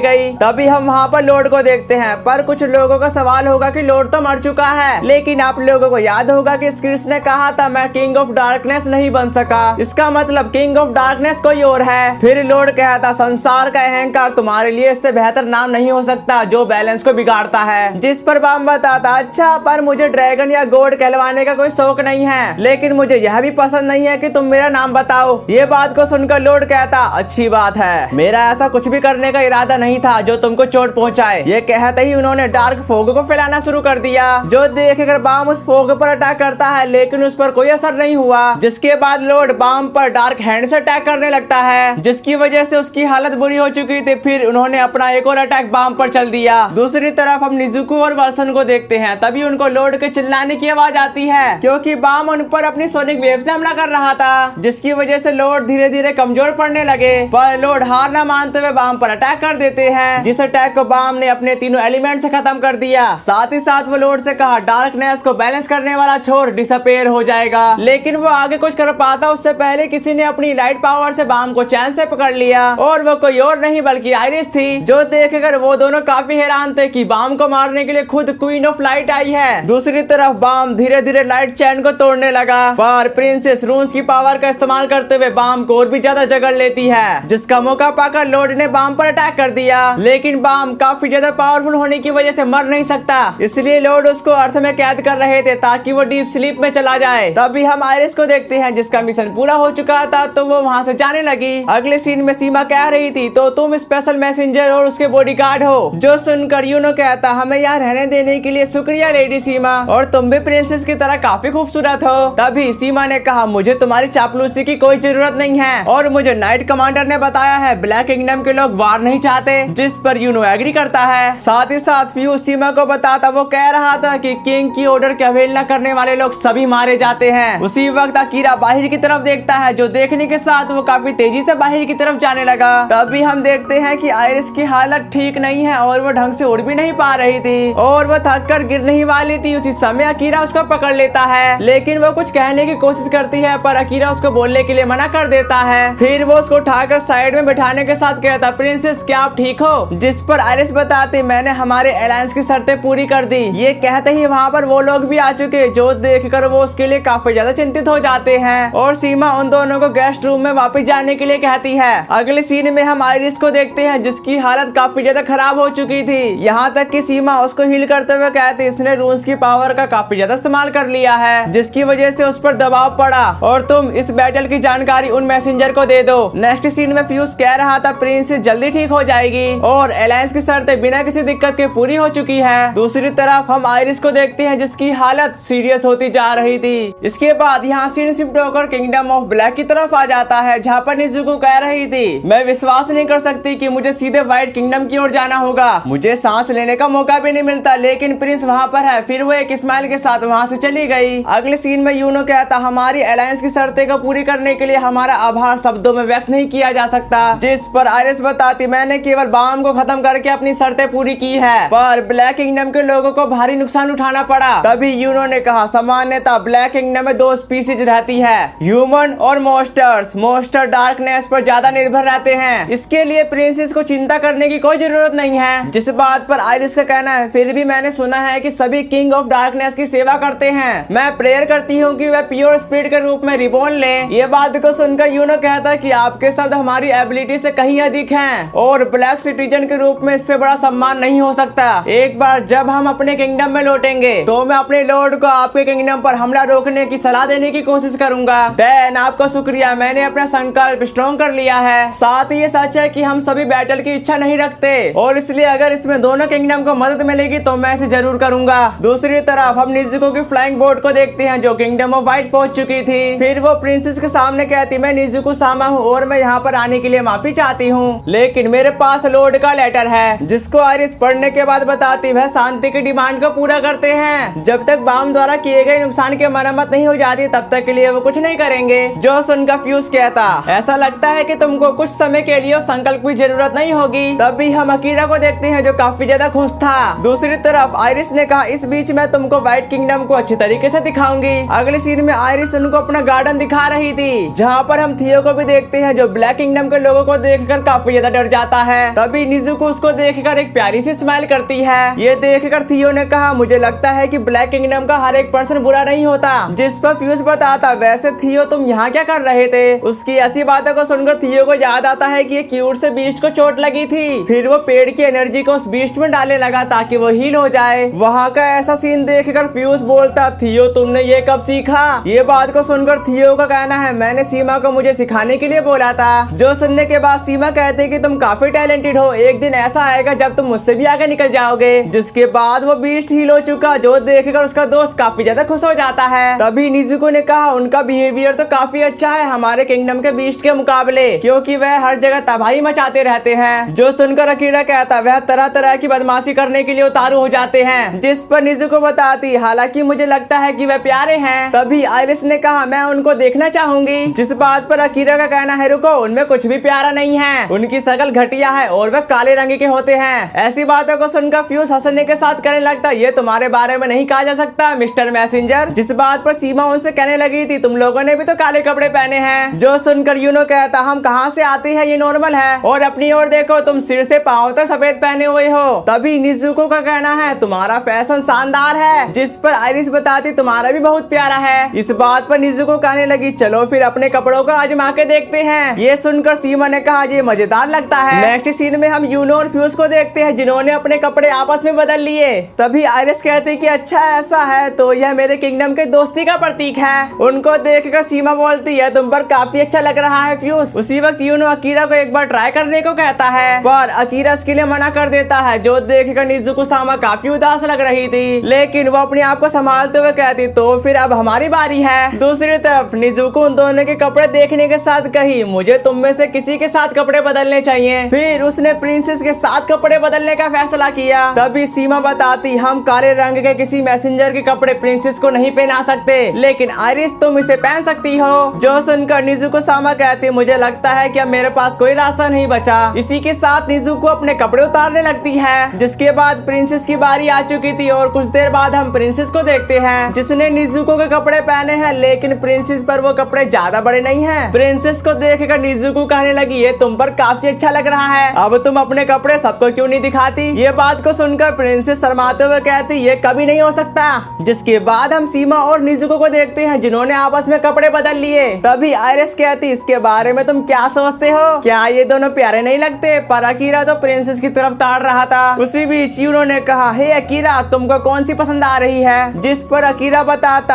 गई। तभी हम वहां पर लॉर्ड को देखते हैं, पर कुछ लोगों का सवाल होगा कि लॉर्ड तो मर चुका है, लेकिन आप लोगों को याद होगा कि स्क्रिप्स ने कहा था मैं किंग ऑफ डार्कनेस नहीं बन सका, इसका मतलब किंग ऑफ डार्कनेस कोई और है। फिर लॉर्ड कहता संसार का अहंकार तुम्हारे लिए इससे बेहतर नाम नहीं हो सकता जो बैलेंस को बिगाड़ता है। जिस पर बाम बताता अच्छा पर मुझे ड्रैगन या गॉड कहलवाने का कोई शौक नहीं है, लेकिन मुझे यह भी पसंद नहीं है कि तुम मेरा नाम बताओ। ये बात को सुनकर लॉर्ड कहता अच्छी बात है, मेरा ऐसा कुछ भी करने का इरादा नहीं था जो तुमको चोट पहुंचाए। ये कहते ही उन्होंने डार्क फोग को फैलाना शुरू कर दिया, जो देखकर बाम उस फोग पर अटैक करता है, लेकिन उस पर कोई असर नहीं हुआ। जिसके बाद लॉर्ड बाम पर डार्क हैंड से अटैक करने लगता है, जिसकी वजह से उसकी हालत बुरी हो चुकी थी। फिर उन्होंने अपना एक और अटैक बाम पर चल दिया। दूसरी तरफ हम निजुको और वर्सन को देखते हैं, तभी उनको लॉर्ड के चिल्लाने की आवाज आती है क्योंकि बाम उन पर अपनी सोनिक वेव से हमला कर रहा था, जिसकी वजह से लॉर्ड धीरे धीरे कमजोर पड़ने तोड़ने लगे, पर लॉर्ड हार न मानते हुए बाम पर अटैक कर देते हैं, जिस अटैक को बाम ने अपने तीनों एलिमेंट से खत्म कर दिया। साथ ही साथ वो लॉर्ड से कहा डार्कनेस को बैलेंस करने वाला छोर डिसअपेयर हो जाएगा, लेकिन वो आगे कुछ कर पाता उससे पहले किसी ने अपनी लाइट पावर से बाम को चैन से पकड़ लिया, और वो कोई और नहीं बल्कि आयरिस थी, जो देखकर वो दोनों काफी हैरान थे कि बाम को मारने के लिए खुद क्वीन ऑफ लाइट आई है। दूसरी तरफ बाम धीरे धीरे लाइट चैन को तोड़ने लगा, पर प्रिंसेस रून्स की पावर का इस्तेमाल करते हुए बाम को और भी ज्यादा जकड़ लेती है, जिसका मौका पाकर लॉर्ड ने बाम पर अटैक कर दिया। लेकिन बाम काफी ज्यादा पावरफुल होने की वजह से मर नहीं सकता, इसलिए लॉर्ड उसको अर्थ में कैद कर रहे थे ताकि वो डीप स्लीप में चला जाए। तभी हम आयरिस को देखते हैं जिसका मिशन पूरा हो चुका था, तो वो वहाँ से जाने लगी। अगले सीन में सीमा कह रही थी तो तुम स्पेशल मैसेंजर और उसके बॉडीगार्ड हो, जो सुनकर यूनो कहता हमें यहाँ रहने देने के लिए शुक्रिया लेडी सीमा, और तुम भी प्रिंसेस की तरह काफी खूबसूरत हो। तभी सीमा ने कहा मुझे तुम्हारी चापलूसी की कोई जरूरत नहीं है, और मुझे नाइट कमांडर ने बताया है ब्लैक किंगडम के लोग वार नहीं चाहते, जिस पर यूनो एग्री करता है। साथ ही साथ फ्यूज सीमा को बताता वो कह रहा था कि किंग की ऑर्डर की अवहेलना करने वाले लोग सभी मारे जाते हैं। उसी वक्त अकीरा बाहर की तरफ देखता है, जो देखने के साथ वो काफी तेजी से बाहर की तरफ जाने लगा। तभी हम देखते हैं कि आयरिस की हालत ठीक नहीं है और वो ढंग से उड़ भी नहीं पा रही थी, और वो थक कर गिरने ही वाली थी। उसी समय अकीरा उसको पकड़ लेता है, लेकिन वो कुछ कहने की कोशिश करती है, पर अकीरा उसको बोलने के लिए मना कर देता है। फिर वो उसको उठाकर साइड में बैठाने के साथ कहता प्रिंसेस क्या आप ठीक हो, जिस पर आयरिस बताती मैंने हमारे अलायंस की शर्तें पूरी कर दी। ये कहते ही वहाँ पर वो लोग भी आ चुके, जो देखकर वो उसके लिए काफी ज्यादा चिंतित हो जाते हैं, और सीमा उन दोनों को गेस्ट रूम में वापस जाने के लिए कहती है। अगले सीन में हम आयरिस को देखते हैं जिसकी हालत काफी ज्यादा खराब हो चुकी थी, यहाँ तक कि सीमा उसको हील करते हुए कहती इसने रून्स की पावर का काफी ज्यादा इस्तेमाल कर लिया है, जिसकी वजह से उस पर दबाव पड़ा, और तुम इस बैटल की जानकारी उन मैसेंजर को दे दो। नेक्स्ट सीन में फ्यूज कह रहा था प्रिंसेस जल्दी ठीक हो जाएगी, और अलायंस की शर्तें बिना किसी दिक्कत के पूरी हो चुकी है। दूसरी तरफ हम आयरिस को देखते हैं जिसकी हालत सीरियस होती जा रही थी। इसके बाद यहाँ सीन शिफ्ट होकर किंगडम ऑफ ब्लैक की तरफ आ जाता है, जहाँ पर निजुको कह रही थी मैं विश्वास नहीं कर सकती कि मुझे सीधे व्हाइट किंगडम की ओर जाना होगा, मुझे सांस लेने का मौका भी नहीं मिलता, लेकिन प्रिंस वहाँ पर है। फिर वो एक स्माइल के साथ वहाँ से चली गई। अगले सीन में यूनो कहता हमारी अलायंस की शर्तें को पूरी करने के लिए हमारा आभार शब्दों में व्यक्त नहीं किया जा सकता, जिस पर आयरिस बताती मैंने केवल बाम को खत्म करके अपनी शर्तें पूरी की है, पर ब्लैक किंगडम के लोगों को भारी नुकसान उठाना पड़ा। तभी यूनो ने कहा सामान्यतः ब्लैक किंगडम में दो स्पीसीज रहती है, ह्यूमन और मोस्टर्स। मोस्टर डार्कनेस पर ज्यादा निर्भर रहते हैं, इसके लिए प्रिंसेस को चिंता करने की कोई जरूरत नहीं है, जिस बात पर आयरिस का कहना है फिर भी मैंने सुना है कि सभी किंग ऑफ डार्कनेस की सेवा करते हैं, मैं प्रेयर करती हूँ कि वह प्योर स्पिरिट के रूप में रिबॉर्न ले। ये बात को सुनकर यूनो कहता कि आपके शब्द हमारी एबिलिटी से कहीं अधिक हैं, और ब्लैक सिटीजन के रूप में इससे बड़ा सम्मान नहीं हो सकता। एक बार जब हम अपने किंगडम में लौटेंगे तो मैं अपने लॉर्ड को आपके किंगडम पर हमला रोकने की सलाह देने की कोशिश करूंगा। देन आपको शुक्रिया, मैंने अपना संकल्प स्ट्रॉन्ग कर लिया है। साथ ही ये सच है कि हम सभी बैटल की इच्छा नहीं रखते, और इसलिए अगर इसमें दोनों किंगडम को मदद मिलेगी तो मैं इसे जरूर करूंगा। दूसरी तरफ हम निजुको की फ्लाइंग बोट को देखते हैं जो किंगडम ऑफ व्हाइट पहुंच चुकी थी। फिर वो प्रिंसेस के सामने कहती मैं निजुको सामा हूँ और मैं यहाँ पर आने के लिए माफी चाहती हूँ, लेकिन मेरे पास लॉर्ड का लेटर है, जिसको आयरिस पढ़ने के बाद बताती वह शांति की डिमांड को पूरा करते हैं। जब तक बाम द्वारा किए गए नुकसान की मरम्मत नहीं हो जाती तब तक के लिए वो कुछ नहीं करेंगे। जो सुनकर फ्यूज कहता ऐसा लगता है कि तुमको कुछ समय के लिए उस संकल्प की जरूरत नहीं होगी। तभी हम अकीरा को देखते हैं जो काफी ज्यादा खुश था। दूसरी तरफ आयरिस ने कहा इस बीच मैं तुमको व्हाइट किंगडम को अच्छी तरीके से दिखाऊंगी। अगले सीन में आयरिस उनको अपना गार्डन दिखा रही थी, जहाँ पर हम थियो को भी देखते हैं जो ब्लैक किंगडम के लोगों को देखकर काफी ज्यादा डर जाता है। तभी निजुको उसको देखकर एक प्यारी सी स्माइल करती है। ये देखकर थियो ने कहा मुझे लगता है कि ब्लैक किंगडम का हर एक पर्सन बुरा नहीं होता, जिस पर फ्यूज बताता वैसे थियो तुम यहाँ क्या कर रहे थे। उसकी ऐसी बातों को सुनकर थियो को याद आता है कि ये क्यूट से बीस्ट को चोट लगी थी। फिर वो पेड़ की एनर्जी को उस बीस्ट में डालने लगा ताकि वो हील हो जाए। वहाँ का ऐसा सीन देखकर फ्यूज बोलता थियो तुमने ये कब सीखा। ये बात को सुनकर थियो का कहना है मैंने सीमा को मुझे सिखाने के लिए बोला था। जो सुनने के बाद सीमा कहते कि तुम काफी टैलेंटेड हो, एक दिन ऐसा आएगा जब तुम मुझसे भी आगे निकल जाओगे। जिसके बाद वो बीस्ट हील हो चुका, जो देखकर उसका दोस्त काफी ज्यादा खुश हो जाता है। तभी निजुको ने कहा उनका बिहेवियर तो काफी अच्छा है हमारे किंगडम के बीस्ट के मुकाबले, क्योंकि वह हर जगह तबाही मचाते रहते हैं। जो सुनकर अकीरा कहता वह तरह तरह की बदमाशी करने के लिए उतारू हो जाते हैं, जिस पर निजुको बताती हालांकि मुझे लगता है कि वह प्यारे हैं। तभी आयरिस ने कहा मैं उनको देखना चाहूंगी, जिस बात पर अकीरा का कहना है रुको, उनमें कुछ भी प्यारा नहीं है, उनकी शक्ल घटिया है और वे काले रंग के होते हैं। ऐसी बातों को सुनकर फ्यूज हंसने के साथ कहने लगता, ये तुम्हारे बारे में नहीं कहा जा सकता मिस्टर मैसेंजर। जिस बात पर सीमा उनसे कहने लगी थी, तुम लोगों ने भी तो काले कपड़े पहने हैं। जो सुनकर यूनो कहता, हम कहाँ से आते हैं, ये नॉर्मल है, और अपनी ओर देखो, तुम सिर से पांव तक सफेद पहने हुए हो। तभी निजुको का कहना है, तुम्हारा फैशन शानदार है। जिस पर आइरिस बताती, तुम्हारा भी बहुत प्यारा है। इस बात पर निजुको कहने लगी, चलो फिर अपने कपड़ों को आजमा के देखते हैं। ये सुनकर सीमा ने कहा, ये मजेदार लगता है। नेक्स्ट सीन में हम यूनो और फ्यूज को देखते हैं, जिन्होंने अपने कपड़े आपस में बदल लिए। तभी आइरिस कहती कि अच्छा ऐसा है तो यह मेरे किंगडम के दोस्ती का प्रतीक है। उनको देखकर सीमा बोलती है, तुम पर काफी अच्छा लग रहा है फ्यूज। उसी वक्त यूनो अकीरा को एक बार ट्राई करने को कहता है, पर अकीरा इसके लिए मना कर देता है। जो देखकर निजुको सामा काफी उदास लग रही थी, लेकिन वो अपने आप को संभालते हुए कहती, तो फिर अब हमारी बारी है। दूसरी तरफ निजुको उन दोनों के कपड़े देखने के साथ कही, मुझे तुम में से किसी के साथ कपड़े बदलने चाहिए। फिर उसने प्रिंसेस के साथ कपड़े बदलने का फैसला किया। तभी सीमा बताती, हम काले रंग के किसी मैसेंजर के कपड़े प्रिंसेस को नहीं पहना सकते, लेकिन आइरिस तुम इसे पहन सकती हो। जो सुनकर निजुको सामा कहती, मुझे लगता है कि अब मेरे पास कोई रास्ता नहीं बचा। इसी के साथ निजुको अपने कपड़े उतारने लगती है। जिसके बाद प्रिंसेस की बारी आ चुकी थी और कुछ देर बाद हम प्रिंसेस को देखते हैं, जिसने निजुको के कपड़े पहने हैं, लेकिन प्रिंसेस पर वो कपड़े ज्यादा बड़े नहीं हैं। प्रिंसेस को देखकर निजुको कहने लगी, ये तुम पर काफी अच्छा लग रहा है, अब तुम अपने कपड़े सबको क्यों नहीं दिखाती। ये बात को सुनकर प्रिंसेस शर्माते हुए कहती, ये कभी नहीं हो सकता। जिसके बाद हम सीमा और निजुको को देखते हैं, जिन्होंने आपस में कपड़े बदल लिए। तभी आइरिस कहती, इसके बारे में तुम क्या सोचते हो, क्या ये दोनों प्यारे नहीं लगते। पर अकीरा तो प्रिंसेस की तरफ ताड़ रहा था। उसी बीच यूनो ने कहा, हे अकीरा, तुमको कौन सी पसंद आ रही है। जिस पर अकीरा बताता,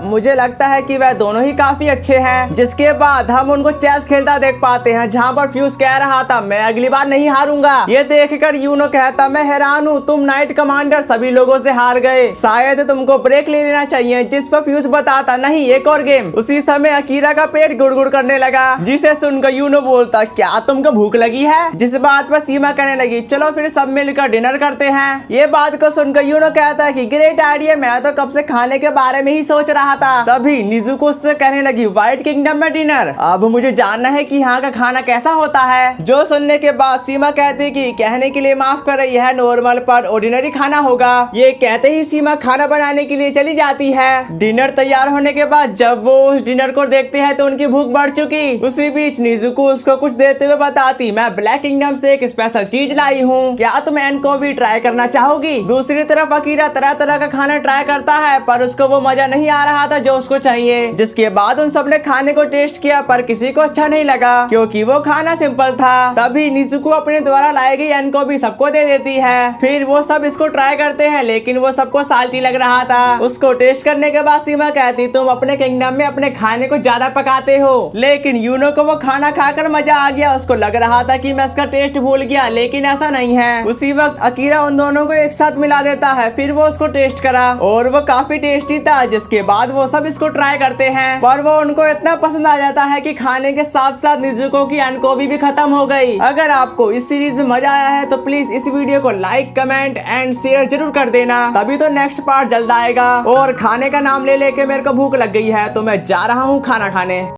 मुझे लगता है कि वह दोनों ही काफी अच्छे हैं। जिसके बाद हम उनको चेस खेलता देख पाते हैं, जहाँ पर फ्यूज कह रहा था, मैं अगली बार नहीं हारूंगा। ये देखकर यूनो कहता, मैं हैरान हूँ, तुम नाइट कमांडर सभी लोगों से हार गए, शायद तुमको ब्रेक ले लेना चाहिए। जिस पर फ्यूज बताता, नहीं एक और गेम। उसी समय अकीरा का पेट गुड़गुड़ करने लगा, जिसे सुनकर यूनो बोलता, क्या तुमको भूख लगी है। जिस बात पर सीमा कहने लगी, चलो फिर सब मिलकर डिनर करते हैं। ये बात को सुनकर यूनो कहता है कि ग्रेट आइडिया, मैं तो कब से खाने के बारे में ही सोच रहा था। तभी निजुको उससे कहने लगी, व्हाइट किंगडम में डिनर, अब मुझे जानना है कि यहाँ का खाना कैसा होता है। जो सुनने के बाद सीमा कहती कि कहने के लिए माफ करें, यह नॉर्मल पर ऑर्डिनरी खाना होगा। ये कहते ही सीमा खाना बनाने के लिए चली जाती है। डिनर तैयार होने के बाद जब वो उस डिनर को देखते हैं तो उनकी भूख बढ़ चुकी। उसी बीच निजुको उसको कुछ देते हुए बताती, मैं ब्लैक किंगडम से एक स्पेशल चीज लाई हूँ, क्या तुम इनको भी ट्राई करना चाहोगी। दूसरी तरफ अकीरा तरह तरह का खाना ट्राई करता है, पर उसको वो मजा नहीं आ रहा था जो उसको चाहिए। जिसके बाद उन सबने खाने को टेस्ट किया, पर किसी को अच्छा नहीं लगा, क्योंकि वो खाना सिंपल था। तभी निजुको अपने द्वारा लाई गई इनको भी सबको दे देती है। फिर वो सब इसको ट्राई करते हैं, लेकिन वो सबको साल्टी लग रहा था। उसको टेस्ट करने के बाद सीमा कहती, तुम अपने किंगडम में अपने खाने को ज्यादा पकाते हो। लेकिन यूनो को वो खाना खाकर मजा आ गया, उसको लग रहा था कि मैं इसका टेस्ट भूल गया, लेकिन ऐसा नहीं है। उसी वक्त अकीरा उन दोनों को एक साथ मिला देता है। फिर वो उसको टेस्ट करा और वो काफी टेस्टी था। जिसके बाद वो सब इसको ट्राई करते हैं, पर वो उनको इतना पसंद आ जाता है कि खाने के साथ साथ निजुको की अनकोवी भी खत्म हो गई। अगर आपको इस सीरीज में मजा आया है तो प्लीज इस वीडियो को लाइक, कमेंट एंड शेयर जरूर कर देना, तभी तो नेक्स्ट पार्ट जल्द आएगा। और खाने का नाम ले लेके मेरे को भूख लग गई है, तो मैं जा रहा हूँ खाना खाने।